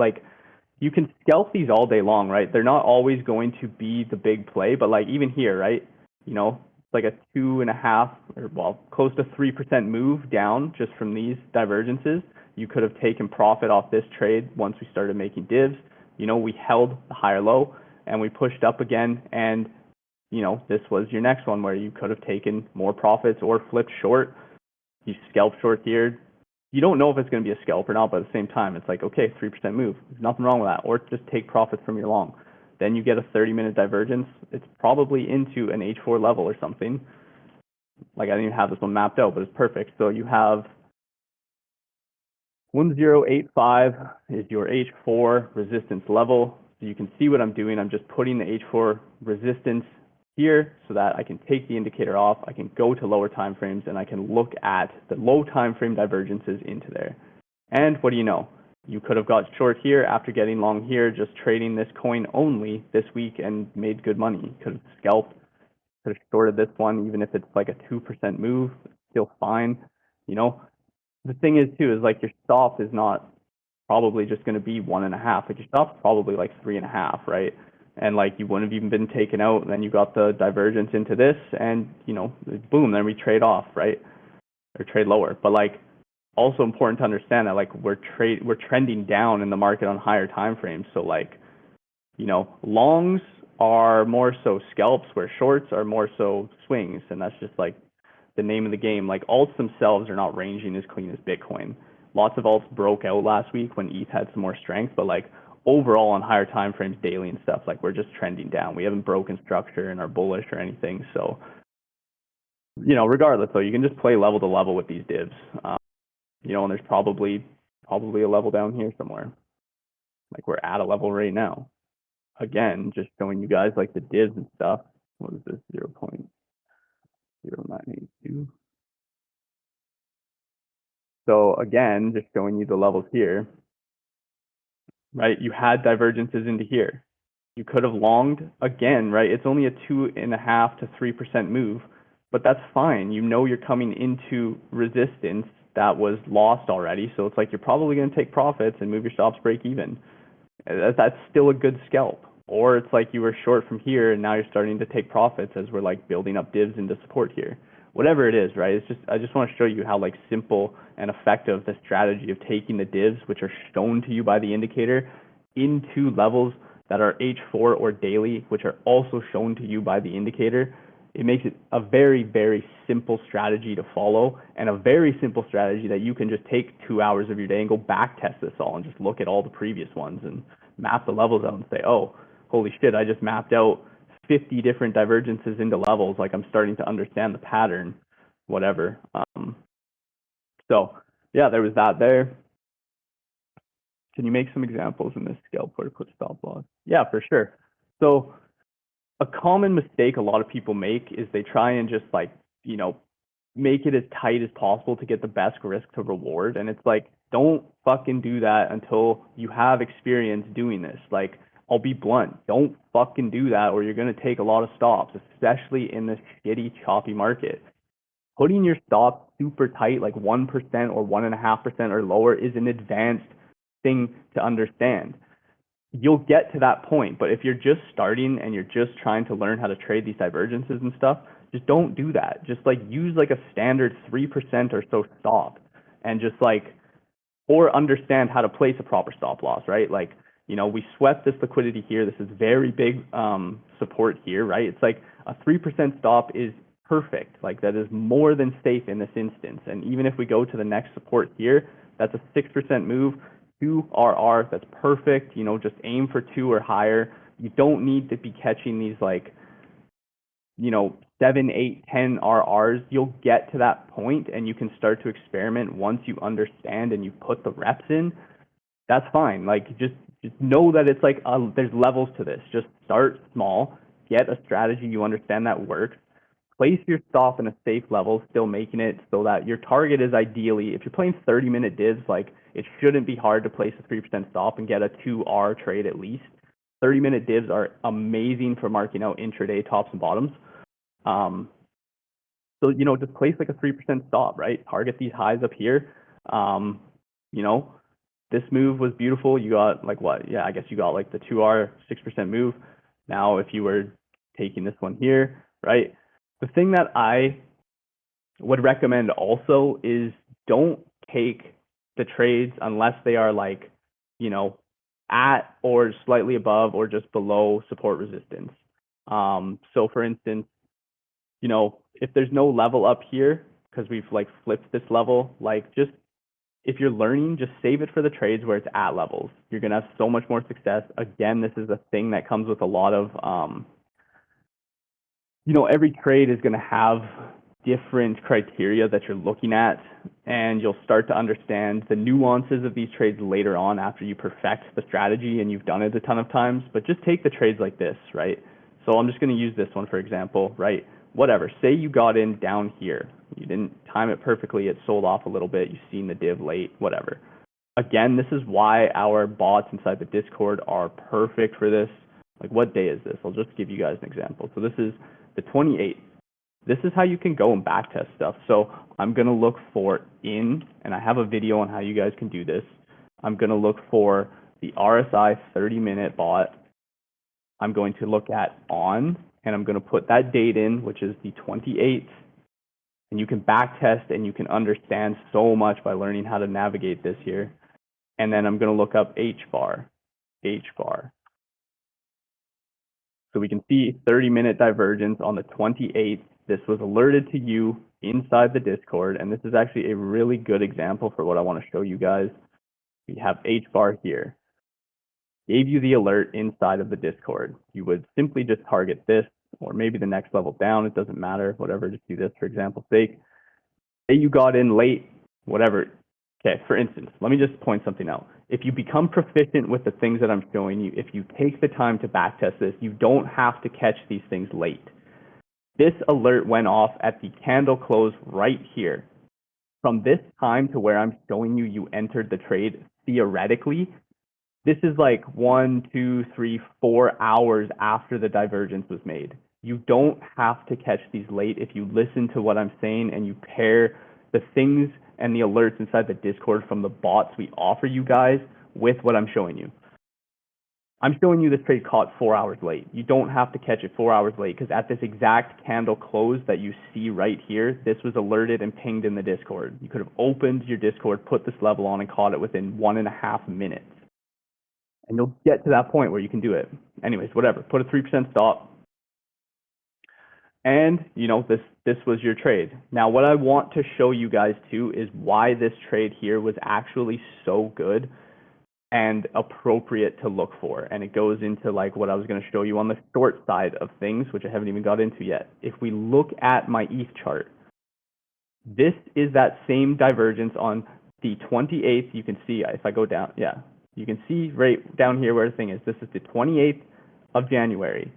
you can scalp these all day long, right? They're not always going to be the big play, but even here, right? It's like a 2.5 or close to 3% move down just from these divergences. You could have taken profit off this trade once we started making divs. We held the higher low and we pushed up again, and this was your next one where you could have taken more profits or flipped short. You scalp short here. You don't know if it's going to be a scalp or not, but at the same time, it's like, okay, 3% move. There's nothing wrong with that. Or just take profits from your long. Then you get a 30-minute divergence. It's probably into an H4 level or something. I didn't even have this one mapped out, but it's perfect. So you have 1085 is your H4 resistance level. So you can see what I'm doing. I'm just putting the H4 resistance here so that I can take the indicator off. I can go to lower time frames and I can look at the low time frame divergences into there. And what do you know? You could have got short here after getting long here, just trading this coin only this week and made good money. You could have scalped, could have shorted this one, even if it's like a 2% move, still fine. The thing is too, is your stop is not probably just going to be 1.5. Your stop's probably 3.5, right? And you wouldn't have even been taken out, and then you got the divergence into this, and boom, then we trade off, right? Or trade lower. But also important to understand that we're trending down in the market on higher time frames. So longs are more so scalps, where shorts are more so swings, and that's just the name of the game. Alts themselves are not ranging as clean as Bitcoin. Lots of alts broke out last week when ETH had some more strength, but overall on higher time frames, daily and stuff, we're just trending down. We haven't broken structure and are bullish or anything. So, regardless, though, you can just play level to level with these divs. And there's probably a level down here somewhere. We're at a level right now. Again, just showing you guys the divs and stuff. What is this? 0.0982. So again, just showing you the levels here. Right, you had divergences into here. You could have longed again, right? It's only a 2.5 to 3% move, but that's fine. You're coming into resistance that was lost already, so it's you're probably going to take profits and move your stops break even. That's still a good scalp. Or it's you were short from here and now you're starting to take profits as we're building up divs into support here. whatever it is, right? It's just, I just want to show you how like simple and effective the strategy of taking the divs, which are shown to you by the indicator, into levels that are H4 or daily, which are also shown to you by the indicator. It makes it a very, very simple strategy to follow, and a very simple strategy that you can just take 2 hours of your day and go back test this all and just look at all the previous ones and map the levels out and say, oh, holy shit, I just mapped out 50 different divergences into levels. Like, I'm starting to understand the pattern, whatever. So yeah, there was that there. Can you make some examples in this scalp or put stop loss? Yeah, for sure. So a common mistake a lot of people make is they try and just like, you know, make it as tight as possible to get the best risk to reward. And it's like, don't fucking do that until you have experience doing this. Like, I'll be blunt, don't fucking do that, or you're going to take a lot of stops, especially in this shitty, choppy market. Putting your stops super tight, like 1% or 1.5% or lower, is an advanced thing to understand. You'll get to that point, but if you're just starting and you're just trying to learn how to trade these divergences and stuff, just don't do that. Just like use like a standard 3% or so stop, and just like, or understand how to place a proper stop loss, right? Like, you know, we swept this liquidity here. This is very big support here, right? It's like a 3% stop is perfect. Like, that is more than safe in this instance. And even if we go to the next support here, that's a 6% move. 2 RR, that's perfect. You know, just aim for 2 or higher. You don't need to be catching these like, you know, 7, 8, 10 RRs. You'll get to that point and you can start to experiment once you understand and you put the reps in. That's fine. Like, just know that it's like, there's levels to this. Just start small, get a strategy you understand that works, place your stop in a safe level, still making it so that your target is ideally, if you're playing 30-minute divs, like, it shouldn't be hard to place a 3% stop and get a 2R trade at least. 30-minute divs are amazing for marking out intraday tops and bottoms. So, you know, just place like a 3% stop, right? Target these highs up here. You know, this move was beautiful. You got like what? Yeah, I guess you got like the 2R 6% move. Now, if you were taking this one here, right? The thing that I would recommend also is don't take the trades unless they are like, you know, at or slightly above or just below support resistance. So for instance, you know, if there's no level up here, because we've like flipped this level, like, just, if you're learning, just save it for the trades where it's at levels. You're going to have so much more success. Again, this is a thing that comes with a lot of, you know, every trade is going to have different criteria that you're looking at, and you'll start to understand the nuances of these trades later on after you perfect the strategy and you've done it a ton of times. But just take the trades like this, right? So I'm just going to use this one for example, right? Whatever, say you got in down here. You didn't time it perfectly. It sold off a little bit. You've seen the div late, whatever. Again, this is why our bots inside the Discord are perfect for this. Like, what day is this? I'll just give you guys an example. So this is the 28th. This is how you can go and backtest stuff. So I'm going to look for in, and I have a video on how you guys can do this. I'm going to look for the RSI 30-minute bot. I'm going to look at on, and I'm going to put that date in, which is the 28th. And you can backtest and you can understand so much by learning how to navigate this here. And then I'm going to look up H bar. So we can see 30-minute divergence on the 28th. This was alerted to you inside the Discord, and this is actually a really good example for what I want to show you guys. We have H bar here. Gave you the alert inside of the Discord. You would simply just target this, or maybe the next level down. It doesn't matter, whatever, just do this for example's sake. Say you got in late, whatever. Okay, for instance, let me just point something out. If you become proficient with the things that I'm showing you, if you take the time to backtest this, you don't have to catch these things late. This alert went off at the candle close right here. From this time to where I'm showing you, you entered the trade, theoretically, this is like 1, 2, 3, 4 hours after the divergence was made. You don't have to catch these late if you listen to what I'm saying and you pair the things and the alerts inside the Discord from the bots we offer you guys with what I'm showing you. I'm showing you this trade caught 4 hours late. You don't have to catch it 4 hours late because at this exact candle close that you see right here, this was alerted and pinged in the Discord. You could have opened your Discord, put this level on, and caught it within 1.5 minutes. And you'll get to that point where you can do it. Anyways, whatever. Put a 3% stop. And, you know, this was your trade. Now, what I want to show you guys too is why this trade here was actually so good and appropriate to look for. And it goes into like what I was going to show you on the short side of things, which I haven't even got into yet. If we look at my ETH chart, this is that same divergence on the 28th. You can see if I go down, yeah, you can see right down here where the thing is. This is the 28th of January.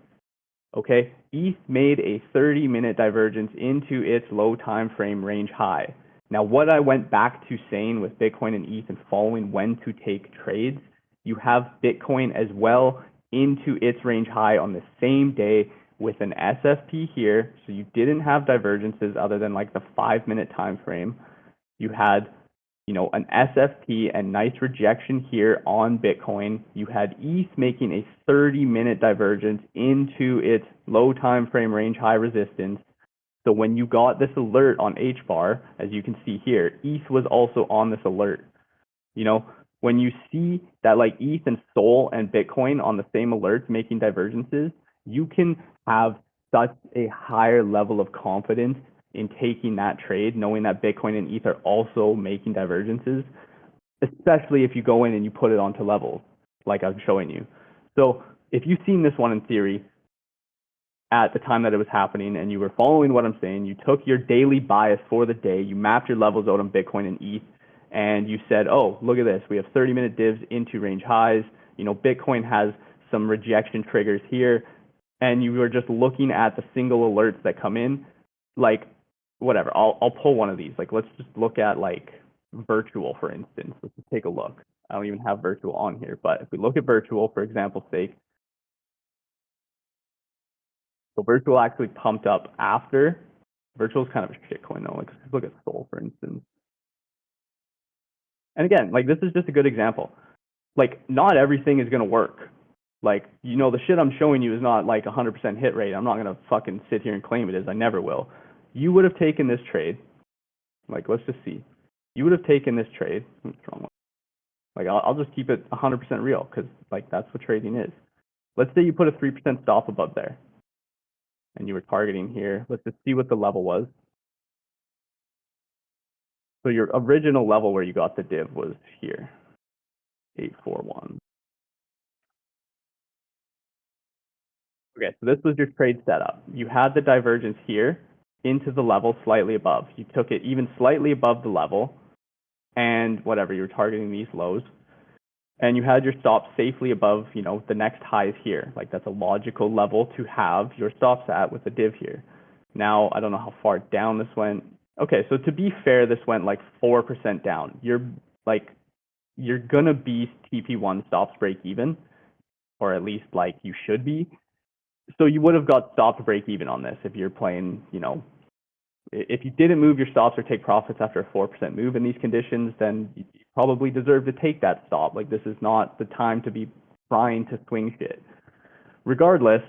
Okay, ETH made a 30-minute divergence into its low time frame range high. Now, what I went back to saying with Bitcoin and ETH and following when to take trades, you have Bitcoin as well into its range high on the same day with an SFP here. So you didn't have divergences other than like the 5-minute time frame. You had, you know, an SFP and nice rejection here on Bitcoin. You had ETH making a 30-minute divergence into its low time frame range high resistance. So when you got this alert on HBAR, as you can see here, ETH was also on this alert. You know, when you see that like ETH and Sol and Bitcoin on the same alerts making divergences, you can have such a higher level of confidence in taking that trade, knowing that Bitcoin and ETH are also making divergences, especially if you go in and you put it onto levels like I'm showing you. So if you've seen this one in theory, at the time that it was happening and you were following what I'm saying, you took your daily bias for the day, you mapped your levels out on Bitcoin and ETH, and you said, oh, look at this, we have 30-minute divs into range highs, you know, Bitcoin has some rejection triggers here, and you were just looking at the single alerts that come in, like, whatever, I'll pull one of these, like, let's just look at, like, virtual, for instance. Let's just take a look. I don't even have virtual on here, but if we look at virtual, for example's sake, so virtual actually pumped up after. Virtual is kind of a shit coin though. Like look at Sol, for instance. And again, like this is just a good example. Like not everything is gonna work. Like, you know, the shit I'm showing you is not like 100% hit rate. I'm not gonna fucking sit here and claim it is. I never will. You would have taken this trade. Like, let's just see. You would have taken this trade. What's wrong with? Like, I'll just keep it 100% real because like that's what trading is. Let's say you put a 3% stop above there. And you were targeting here. Let's just see what the level was. So your original level where you got the div was here, 841. Okay, so this was your trade setup. You had the divergence here into the level slightly above. You took it even slightly above the level and whatever, you were targeting these lows. And you had your stop safely above, you know, the next highs here. Like that's a logical level to have your stops at with the div here. Now, I don't know how far down this went. Okay, so to be fair, this went like 4% down. You're gonna be TP1 stops break even, or at least like you should be. So you would have got stop break even on this if you're playing, you know, if you didn't move your stops or take profits after a 4% move in these conditions, then you probably deserve to take that stop. Like this is not the time to be trying to swing shit. Regardless,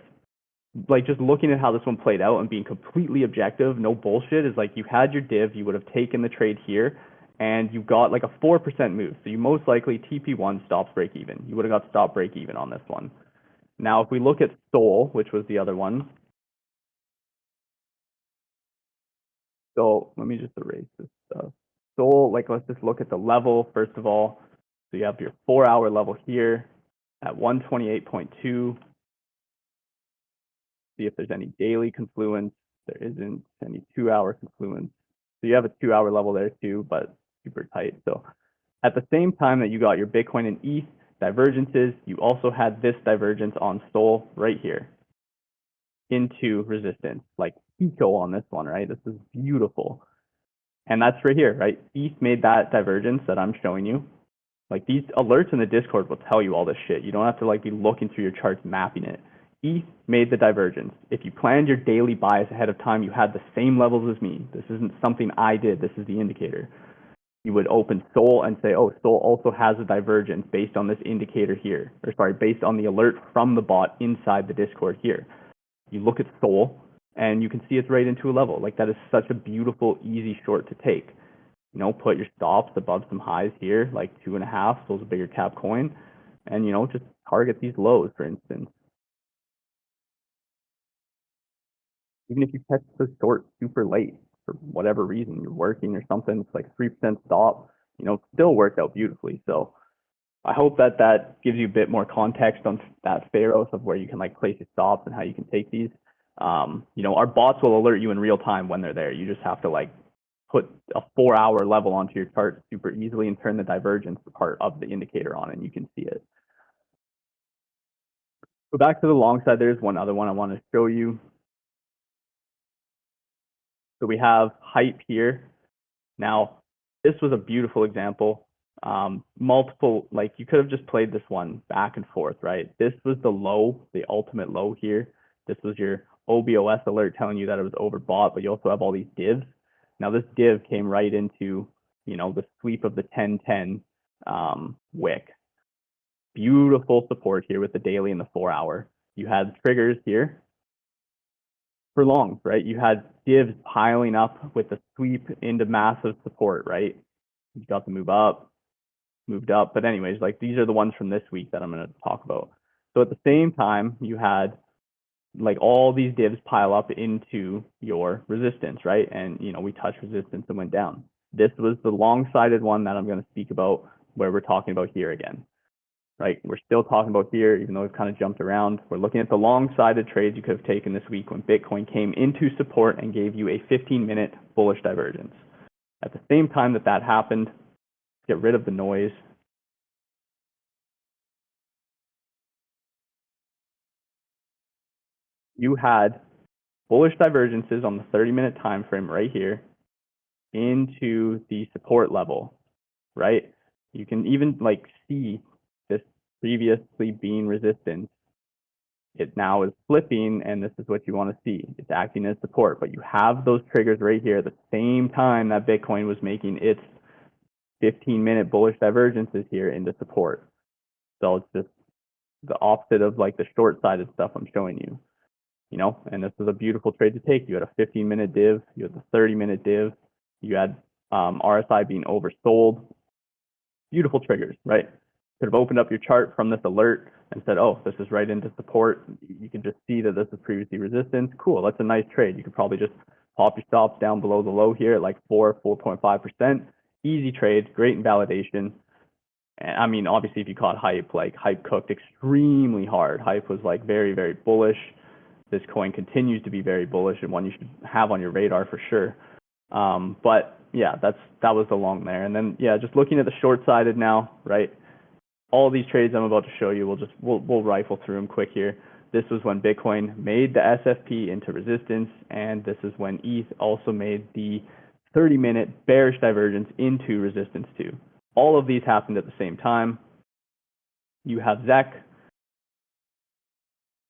like just looking at how this one played out and being completely objective, no bullshit, is like you had your div, you would have taken the trade here, and you got like a 4% move. So you most likely TP1 stops break even. You would have got stop break even on this one. Now, if we look at Sol, which was the other one, so let me just erase this stuff. Sol, like let's just look at the level first of all. So you have your 4-hour level here at 128.2. See if there's any daily confluence. There isn't any 2-hour confluence. So you have a 2-hour level there too, but super tight. So at the same time that you got your Bitcoin and ETH divergences, you also had this divergence on Sol right here into resistance, like Pico on this one, right? This is beautiful. And that's right here, right? ETH made that divergence that I'm showing you. Like these alerts in the Discord will tell you all this shit. You don't have to like be looking through your charts mapping it. ETH made the divergence. If you planned your daily bias ahead of time, you had the same levels as me. This isn't something I did. This is the indicator. you would open Sol and say, oh, Sol also has a divergence based on this indicator here, or sorry, based on the alert from the bot inside the Discord here. You look at Sol and you can see it's right into a level. Like, that is such a beautiful, easy short to take. You know, put your stops above some highs here, like 2.5, Sol's a bigger cap coin, and, you know, just target these lows, for instance. Even if you catch the short super late for whatever reason, you're working or something, it's like 3% stop, you know, still worked out beautifully. So I hope that that gives you a bit more context on that Pharos of where you can like place your stops and how you can take these. You know, our bots will alert you in real time when they're there. You just have to like put a 4-hour level onto your chart super easily and turn the divergence part of the indicator on, and you can see it. So back to the long side, there's one other one I want to show you. So we have hype here. Now, this was a beautiful example. Multiple, like you could have just played this one back and forth, right? This was the low, the ultimate low here. This was your OBOS alert telling you that it was overbought, but you also have all these divs. Now this div came right into, you know, the sweep of the 10-10 wick. Beautiful support here with the daily and the 4-hour. You had triggers here for longs, right? You had divs piling up with the sweep into massive support, right? You got to move up, moved up. But anyways, like these are the ones from this week that I'm going to talk about. So at the same time, you had like all these divs pile up into your resistance, right? And, you know, we touched resistance and went down. This was the long-sided one that I'm going to speak about where we're talking about here again, right? We're still talking about here, even though we've kind of jumped around. We're looking at the long-sided trades you could have taken this week when Bitcoin came into support and gave you a 15-minute bullish divergence. At the same time that that happened, get rid of the noise. You had bullish divergences on the 30-minute time frame right here into the support level, right? You can even like see this previously being resistance. It now is flipping, and this is what you want to see. It's acting as support, but you have those triggers right here at the same time that Bitcoin was making its 15-minute bullish divergences here into support. So it's just the opposite of like the short-sided stuff I'm showing you, you know, and this is a beautiful trade to take. You had a 15-minute div, you had the 30-minute div, you had RSI being oversold. Beautiful triggers, right? Could have opened up your chart from this alert and said, oh, this is right into support. You can just see that this is previously resistance. Cool, that's a nice trade. You could probably just pop your stops down below the low here at like 4.5%. Easy trade, great invalidation. And I mean, obviously, if you caught hype, like hype cooked extremely hard. Hype was like very, very bullish. This coin continues to be very bullish and one you should have on your radar for sure. But yeah, that was the long there. And then yeah, just looking at the short-sided now, right? All these trades I'm about to show you, we'll rifle through them quick here. This was when Bitcoin made the SFP into resistance, and this is when ETH also made the 30-minute bearish divergence into resistance too. All of these happened at the same time. You have ZEC.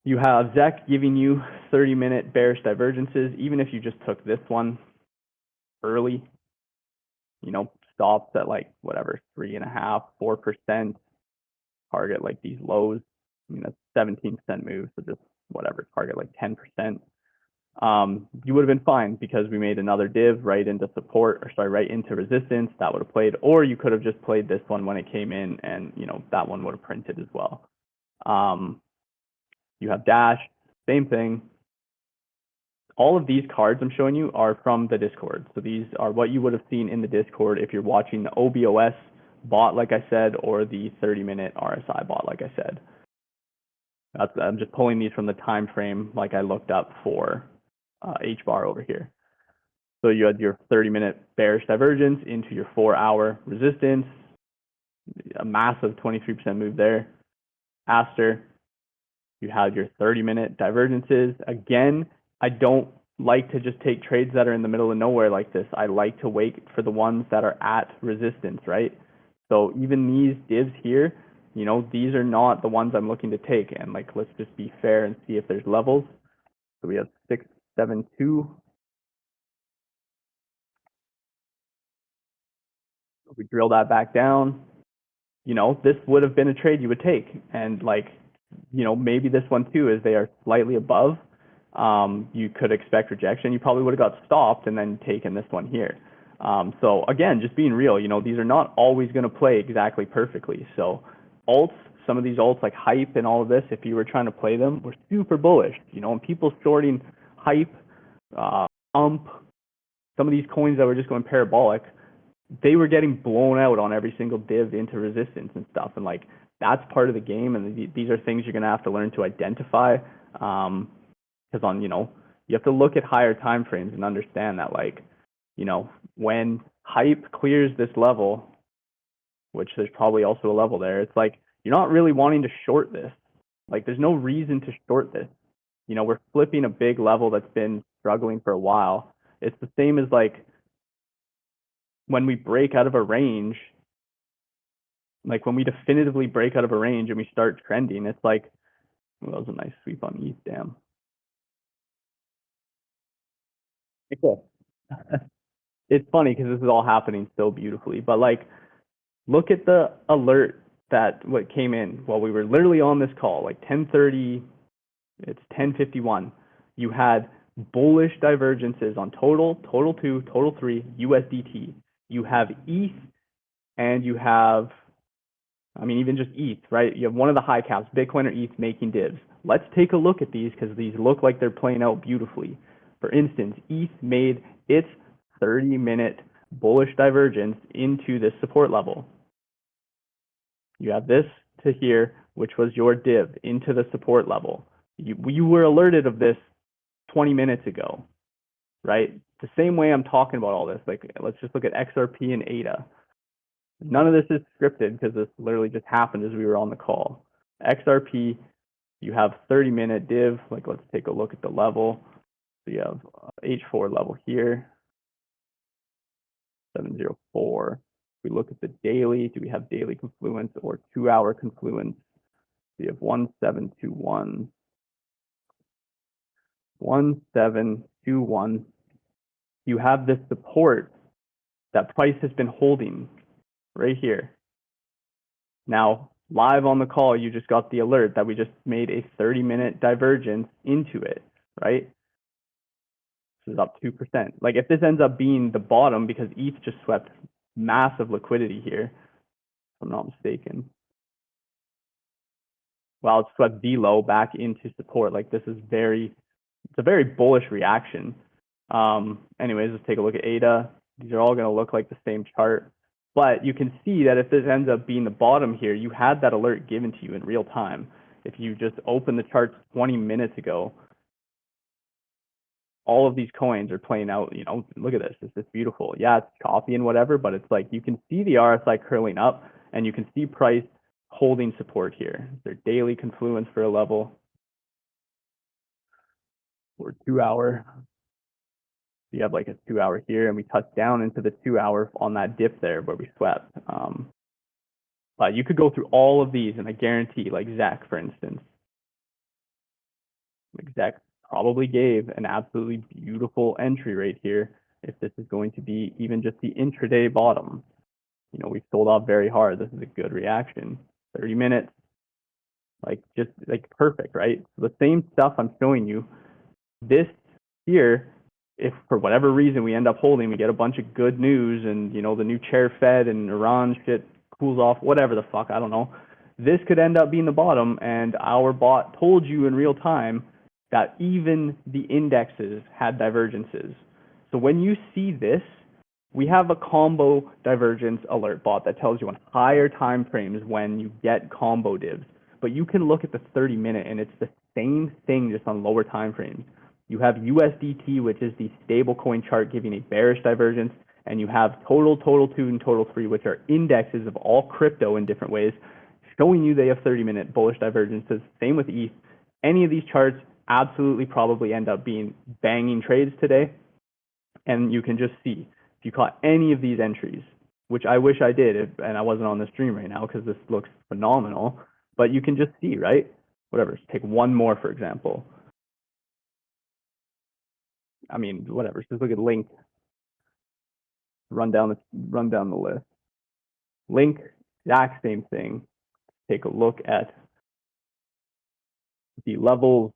You have ZEC giving you 30-minute bearish divergences, even if you just took this one early, you know, stops at like whatever, 3.5%, 4%, target like these lows. I mean, that's 17% move, so just whatever, target like 10%. You would have been fine because we made another div right into support, or sorry, right into resistance. That would have played, or you could have just played this one when it came in, and you know that one would have printed as well. You have Dash, same thing. All of these cards I'm showing you are from the Discord. So these are what you would have seen in the Discord if you're watching the OBOS bot, like I said, or the 30-minute RSI bot, like I said. I'm just pulling these from the time frame like I looked up for HBAR over here. So you had your 30-minute bearish divergence into your 4-hour resistance, a massive 23% move there. Aster, you had your 30-minute divergences. Again, I don't like to just take trades that are in the middle of nowhere like this. I like to wait for the ones that are at resistance, right? So even these divs here, you know, these are not the ones I'm looking to take. And like, let's just be fair and see if there's levels. So we have 672. We drill that back down. You know, this would have been a trade you would take. And like, you know, maybe this one too, is they are slightly above. You could expect rejection. You probably would have got stopped and then taken this one here. So again, just being real, you know, these are not always going to play exactly perfectly. So alts, some of these alts like hype and all of this, if you were trying to play them, were super bullish. You know, and people shorting hype, ump, some of these coins that were just going parabolic, they were getting blown out on every single div into resistance and stuff. And like, that's part of the game. And these are things you're going to have to learn to identify. Because on, you know, you have to look at higher time frames and understand that, like, you know, when hype clears this level, which there's probably also a level there, it's like, you're not really wanting to short this. Like, there's no reason to short this. You know, we're flipping a big level that's been struggling for a while. It's the same as like when we break out of a range, like when we definitively break out of a range and we start trending, it's like, well, that was a nice sweep on ETH, damn. Okay. It's funny because this is all happening so beautifully, but like, look at the alert that what came in while we were literally on this call, like 10:30, it's 10:51. You had bullish divergences on total 2, total 3, USDT. You have ETH, and you have, I mean, even just ETH, right? You have one of the high caps, Bitcoin or ETH, making divs. Let's take a look at these because these look like they're playing out beautifully. For instance, ETH made its 30-minute bullish divergence into this support level. You have this to here, which was your div into the support level. You were alerted of this 20 minutes ago, right? The same way I'm talking about all this, like, let's just look at XRP and ADA. None of this is scripted because this literally just happened as we were on the call. XRP, you have 30-minute div. Like, let's take a look at the level. So you have H4 level here, 704. If we look at the daily, do we have daily confluence or 2-hour confluence? We have 1721. 1721. You have this support that price has been holding right here. Now, live on the call, you just got the alert that we just made a 30-minute divergence into it, right? This is up 2%. Like, if this ends up being the bottom because ETH just swept massive liquidity here, if I'm not mistaken. Well, it swept below back into support. Like, this is it's a very bullish reaction. Anyways, let's take a look at ADA. These are all going to look like the same chart. But you can see that if this ends up being the bottom here, you had that alert given to you in real time. If you just open the charts 20 minutes ago, all of these coins are playing out, you know, look at this. It's just beautiful. Yeah, it's choppy and whatever, but it's like you can see the RSI curling up and you can see price holding support here. Their daily confluence for a level or 2-hour. You have like a 2-hour here, and we touched down into the 2-hour on that dip there where we swept. But you could go through all of these, and I guarantee, like Zach, for instance, Zach probably gave an absolutely beautiful entry right here if this is going to be even just the intraday bottom. You know, we've sold off very hard. This is a good reaction. 30 minutes, like just like perfect, right? So the same stuff I'm showing you, this here, if for whatever reason we end up holding, we get a bunch of good news and, you know, the new chair fed and Iran shit cools off, whatever the fuck, I don't know. This could end up being the bottom, and our bot told you in real time that even the indexes had divergences. So when you see this, we have a combo divergence alert bot that tells you on higher time frames when you get combo divs. But you can look at the 30-minute and it's the same thing just on lower time frames. You have USDT, which is the stablecoin chart giving a bearish divergence, and you have total 2, and total 3, which are indexes of all crypto in different ways, showing you they have 30-minute bullish divergences. Same with ETH. Any of these charts absolutely probably end up being banging trades today, and you can just see if you caught any of these entries, which I wish I did, and I wasn't on the stream right now because this looks phenomenal, but you can just see, right? Whatever, take one more, for example. I mean, whatever, just look at link, run down the list. Link, exact same thing. Take a look at the levels.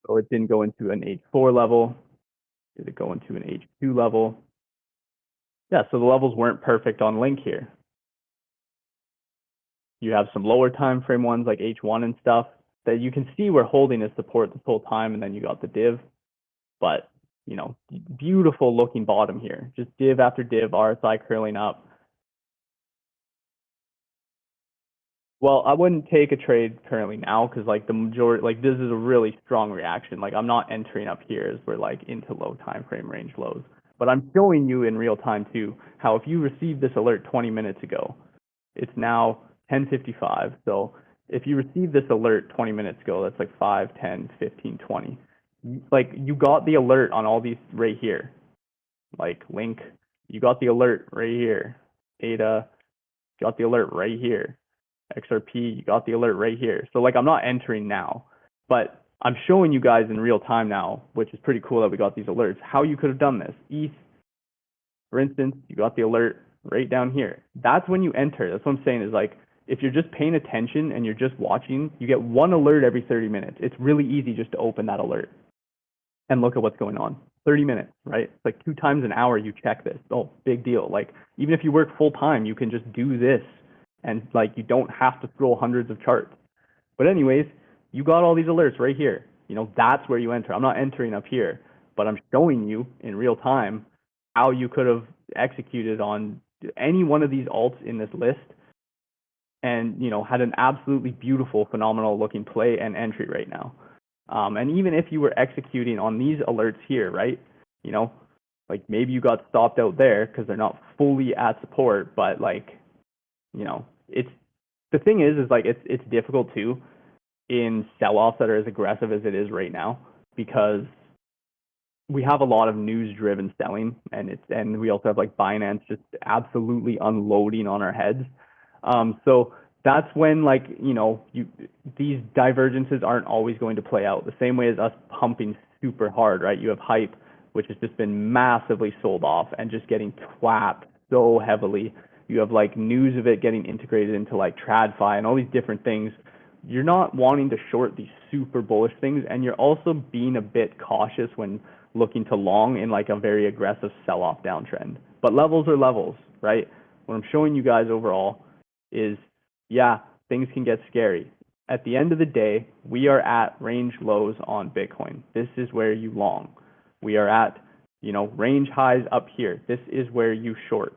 So it didn't go into an H4 level. Did it go into an H2 level? Yeah, so the levels weren't perfect on Link here. You have some lower time frame ones like H1 and stuff that you can see we're holding as support this whole time, and then you got the div. But, you know, beautiful looking bottom here. Just div after div, RSI curling up. Well, I wouldn't take a trade currently now because like the majority, like this is a really strong reaction. Like I'm not entering up here as we're like into low time frame range lows. But I'm showing you in real time too how if you received this alert 20 minutes ago, it's now 10:55. So if you received this alert 20 minutes ago, that's like 5, 10, 15, 20. Like you got the alert on all these right here. Like Link, you got the alert right here. Ada, got the alert right here. XRP, you got the alert right here. So like I'm not entering now, but I'm showing you guys in real time now, which is pretty cool that we got these alerts, how you could have done this. ETH, for instance, you got the alert right down here. That's when you enter. That's what I'm saying is like, if you're just paying attention and you're just watching, you get one alert every 30 minutes. It's really easy just to open that alert and look at what's going on. 30 minutes, right? It's like 2 times an hour you check this. Oh, big deal. Like even if you work full time, you can just do this and like you don't have to scroll hundreds of charts. But anyways, you got all these alerts right here. You know, that's where you enter. I'm not entering up here, but I'm showing you in real time how you could have executed on any one of these alts in this list and, you know, had an absolutely beautiful, phenomenal looking play and entry right now. And even if you were executing on these alerts here, right, you know, like maybe you got stopped out there because they're not fully at support, but like, you know, it's the thing is like it's difficult too in sell-offs that are as aggressive as it is right now because we have a lot of news-driven selling, and we also have like Binance just absolutely unloading on our heads. So that's when like these divergences aren't always going to play out the same way as us pumping super hard, right? You have hype, which has just been massively sold off and just getting twapped so heavily. You have like news of it getting integrated into like TradFi and all these different things. You're not wanting to short these super bullish things, and you're also being a bit cautious when looking to long in like a very aggressive sell-off downtrend. But levels are levels, right? What I'm showing you guys overall is, yeah, things can get scary. At the end of the day, we are at range lows on Bitcoin. This is where you long. We are at, range highs up here. This is where you short.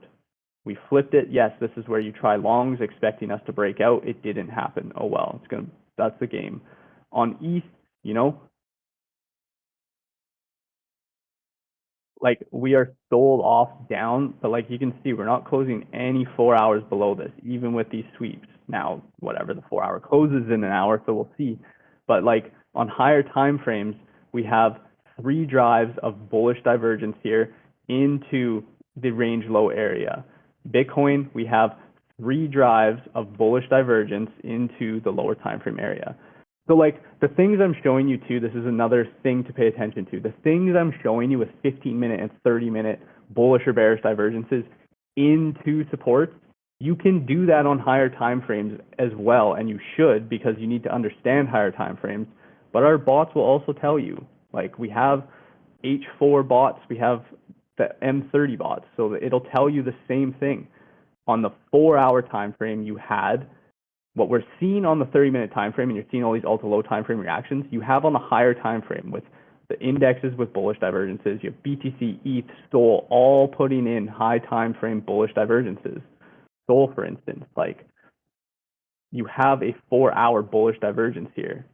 We flipped it. Yes, this is where you try longs, expecting us to break out. It didn't happen. Oh well, that's the game. On ETH, like we are sold off down, but like you can see, we're not closing any 4 hours below this, even with these sweeps. Now, whatever, the 4 hour closes in an hour, so we'll see. But like on higher time frames, we have 3 drives of bullish divergence here into the range low area. Bitcoin, we have 3 drives of bullish divergence into the lower time frame area. So like the things I'm showing you too, this is another thing to pay attention to. The things I'm showing you with 15-minute and 30-minute bullish or bearish divergences into supports, you can do that on higher time frames as well, and you should, because you need to understand higher time frames. But our bots will also tell you, like we have H4 bots, we have the M30 bots, so it'll tell you the same thing. On the 4 hour time frame, you had what we're seeing on the 30-minute time frame, and you're seeing all these ultra low time frame reactions, you have on the higher time frame with the indexes with bullish divergences. You have BTC, ETH, SOL, all putting in high time frame bullish divergences. SOL, for instance, like you have a 4 hour bullish divergence here.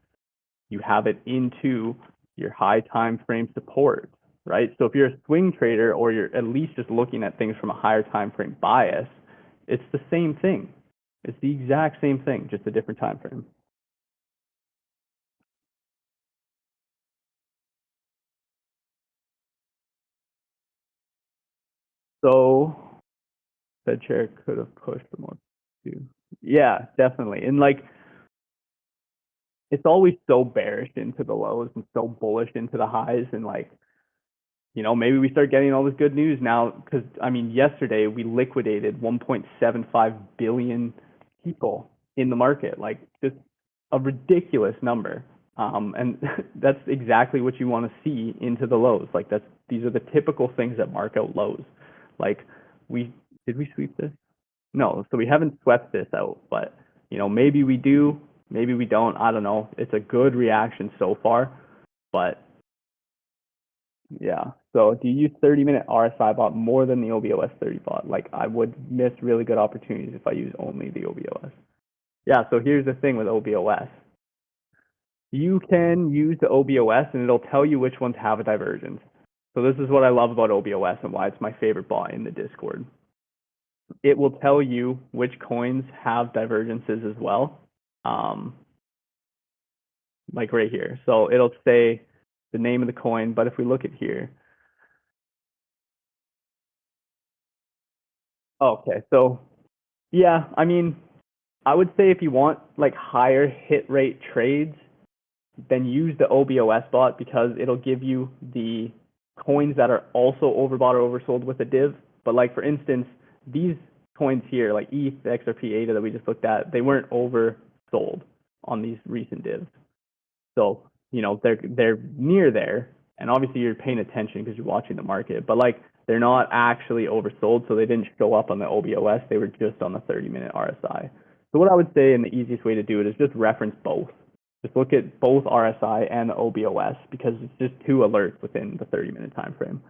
You have it into your high time frame support, right? So if you're a swing trader, or you're at least just looking at things from a higher time frame bias, it's the same thing. It's the exact same thing, just a different time frame. So Fed chair could have pushed for more too. Yeah, definitely. And like it's always so bearish into the lows and so bullish into the highs, and like maybe we start getting all this good news now because, I mean, yesterday we liquidated 1.75 billion people in the market, like just a ridiculous number. And that's exactly what you want to see into the lows. Like these are the typical things that mark out lows. Like did we sweep this? No, so we haven't swept this out, but maybe we do, maybe we don't. I don't know. It's a good reaction so far, but yeah. So do you use 30-minute RSI bot more than the OBOS 30 bot? Like I would miss really good opportunities if I use only the OBOS. Yeah, so here's the thing with OBOS. You can use the OBOS and it'll tell you which ones have a divergence. So this is what I love about OBOS and why it's my favorite bot in the Discord. It will tell you which coins have divergences as well. Like right here. So it'll say the name of the coin, but if we look at here. Okay, so yeah, I mean, I would say if you want like higher hit rate trades, then use the OBOS bot because it'll give you the coins that are also overbought or oversold with a div. But like for instance, these coins here, like ETH, the XRP, ADA that we just looked at, they weren't oversold on these recent divs. So they're near there, and obviously you're paying attention because you're watching the market. But like they're not actually oversold, so they didn't show up on the OBOS. They were just on the 30-minute RSI. So what I would say, and the easiest way to do it is just reference both. Just look at both RSI and the OBOS because it's just two alerts within the 30-minute time frame.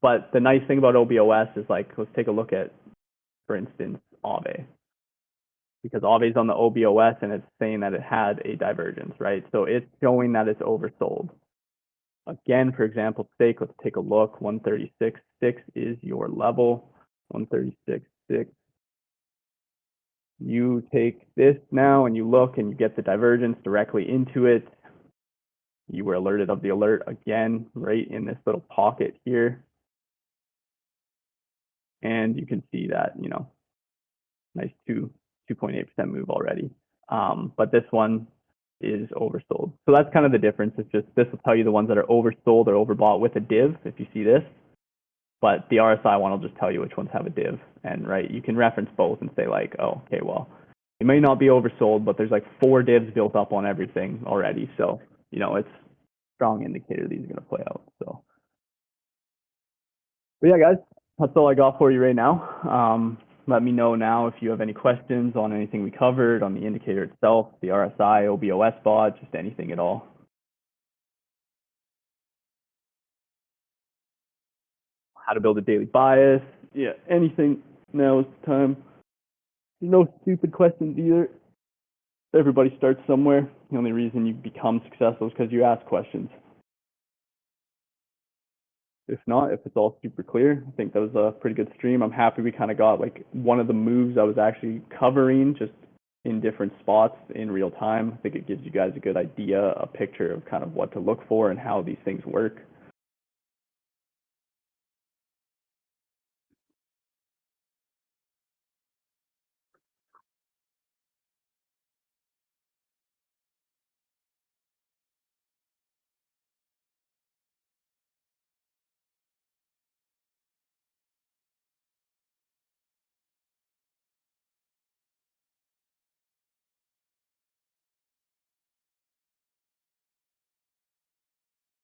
But the nice thing about OBOS is like, let's take a look at, for instance, AVE. Because AVE's on the OBOS and it's saying that it had a divergence, right? So it's showing that it's oversold. Again, for example's sake, let's take a look. 136.6 is your level. 136.6. You take this now and you look and you get the divergence directly into it. You were alerted of the alert again, right in this little pocket here. And you can see that, nice 2.8% move already. But this one is oversold. So that's kind of the difference. It's just this will tell you the ones that are oversold or overbought with a div, if you see this. But the RSI one will just tell you which ones have a div. And right, you can reference both and say like, oh, okay, well, it may not be oversold, but there's like 4 divs built up on everything already. So, it's a strong indicator these are going to play out. So, but yeah, guys, that's all I got for you right now. Let me know now if you have any questions on anything we covered, on the indicator itself, the RSI, OBOS bot, just anything at all. How to build a daily bias. Yeah, anything. Now is the time. No stupid questions either. Everybody starts somewhere. The only reason you become successful is because you ask questions. If not, if it's all super clear, I think that was a pretty good stream. I'm happy we kind of got like one of the moves I was actually covering just in different spots in real time. I think it gives you guys a good idea, a picture of kind of what to look for and how these things work.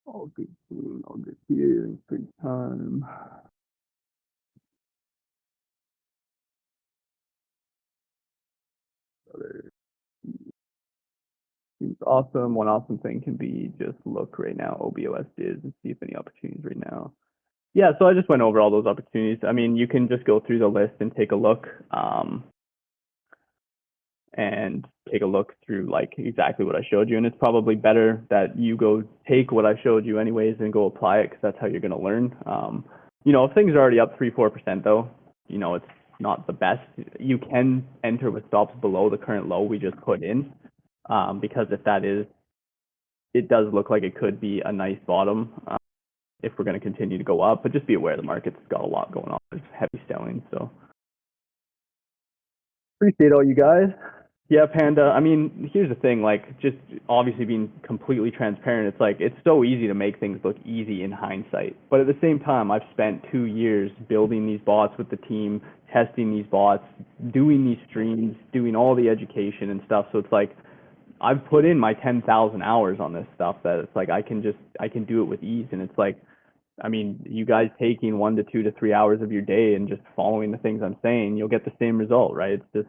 All good soon, all good here, free time. Seems awesome. One awesome thing can be just look right now, OBOS is, and see if any opportunities right now. Yeah, so I just went over all those opportunities. I mean, you can just go through the list and take a look. And take a look through like exactly what I showed you. And it's probably better that you go take what I showed you anyways and go apply it because that's how you're going to learn. If things are already up 3-4% though, it's not the best. You can enter with stops below the current low we just put in because if that is, it does look like it could be a nice bottom if we're going to continue to go up, but just be aware the market's got a lot going on. There's heavy selling, so appreciate all you guys. Yeah, Panda. I mean, here's the thing, like, just obviously being completely transparent, it's like, it's so easy to make things look easy in hindsight. But at the same time, I've spent 2 years building these bots with the team, testing these bots, doing these streams, doing all the education and stuff. So it's like, I've put in my 10,000 hours on this stuff that it's like, I can do it with ease. And it's like, I mean, you guys taking 1 to 2 to 3 hours of your day and just following the things I'm saying, you'll get the same result, right? It's just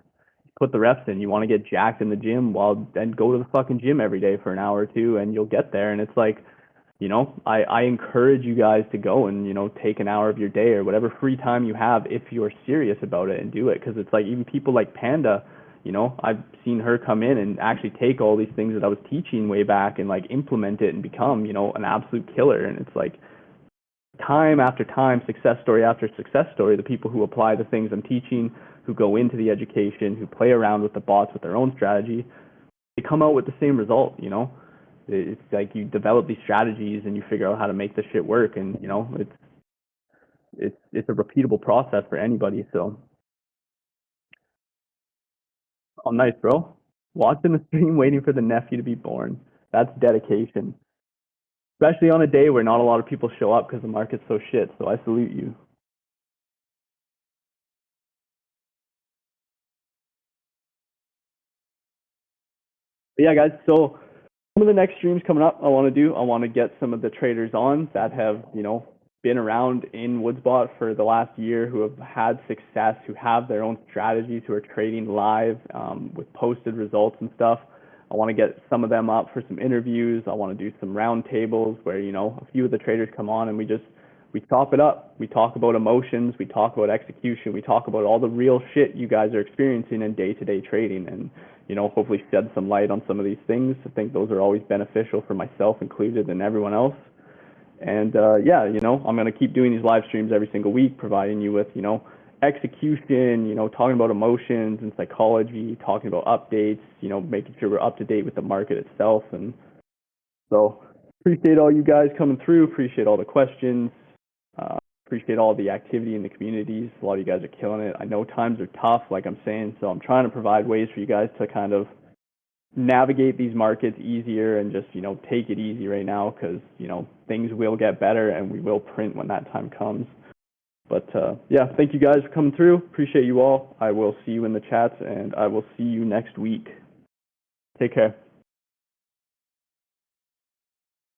put the reps in. You want to get jacked in the gym, well, then go to the fucking gym every day for an hour or two, and you'll get there. And it's like, I encourage you guys to go and take an hour of your day or whatever free time you have if you're serious about it and do it. Because it's like even people like Panda, I've seen her come in and actually take all these things that I was teaching way back and like implement it and become an absolute killer. And it's like time after time, success story after success story, the people who apply the things I'm teaching, who go into the education, who play around with the bots with their own strategy, they come out with the same result. It's like you develop these strategies and you figure out how to make this shit work, and it's a repeatable process for anybody. So, oh, nice, bro. Watching the stream, waiting for the nephew to be born. That's dedication, especially on a day where not a lot of people show up because the market's so shit. So I salute you. But yeah, guys. So some of the next streams coming up, I want to get some of the traders on that have been around in Woodsbot for the last year, who have had success, who have their own strategies, who are trading live with posted results and stuff. I want to get some of them up for some interviews. I want to do some roundtables where a few of the traders come on and we chop it up. We talk about emotions. We talk about execution. We talk about all the real shit you guys are experiencing in day-to-day trading, and hopefully shed some light on some of these things. I think those are always beneficial for myself included and everyone else. And yeah, I'm going to keep doing these live streams every single week, providing you with execution, talking about emotions and psychology, talking about updates, making sure we're up to date with the market itself. And so appreciate all you guys coming through. Appreciate all the questions. Appreciate all the activity in the communities. A lot of you guys are killing it. I know times are tough, like I'm saying, so I'm trying to provide ways for you guys to kind of navigate these markets easier and just take it easy right now, because things will get better and we will print when that time comes. But yeah, thank you guys for coming through. Appreciate you all. I will see you in the chats, and I will see you next week. Take care.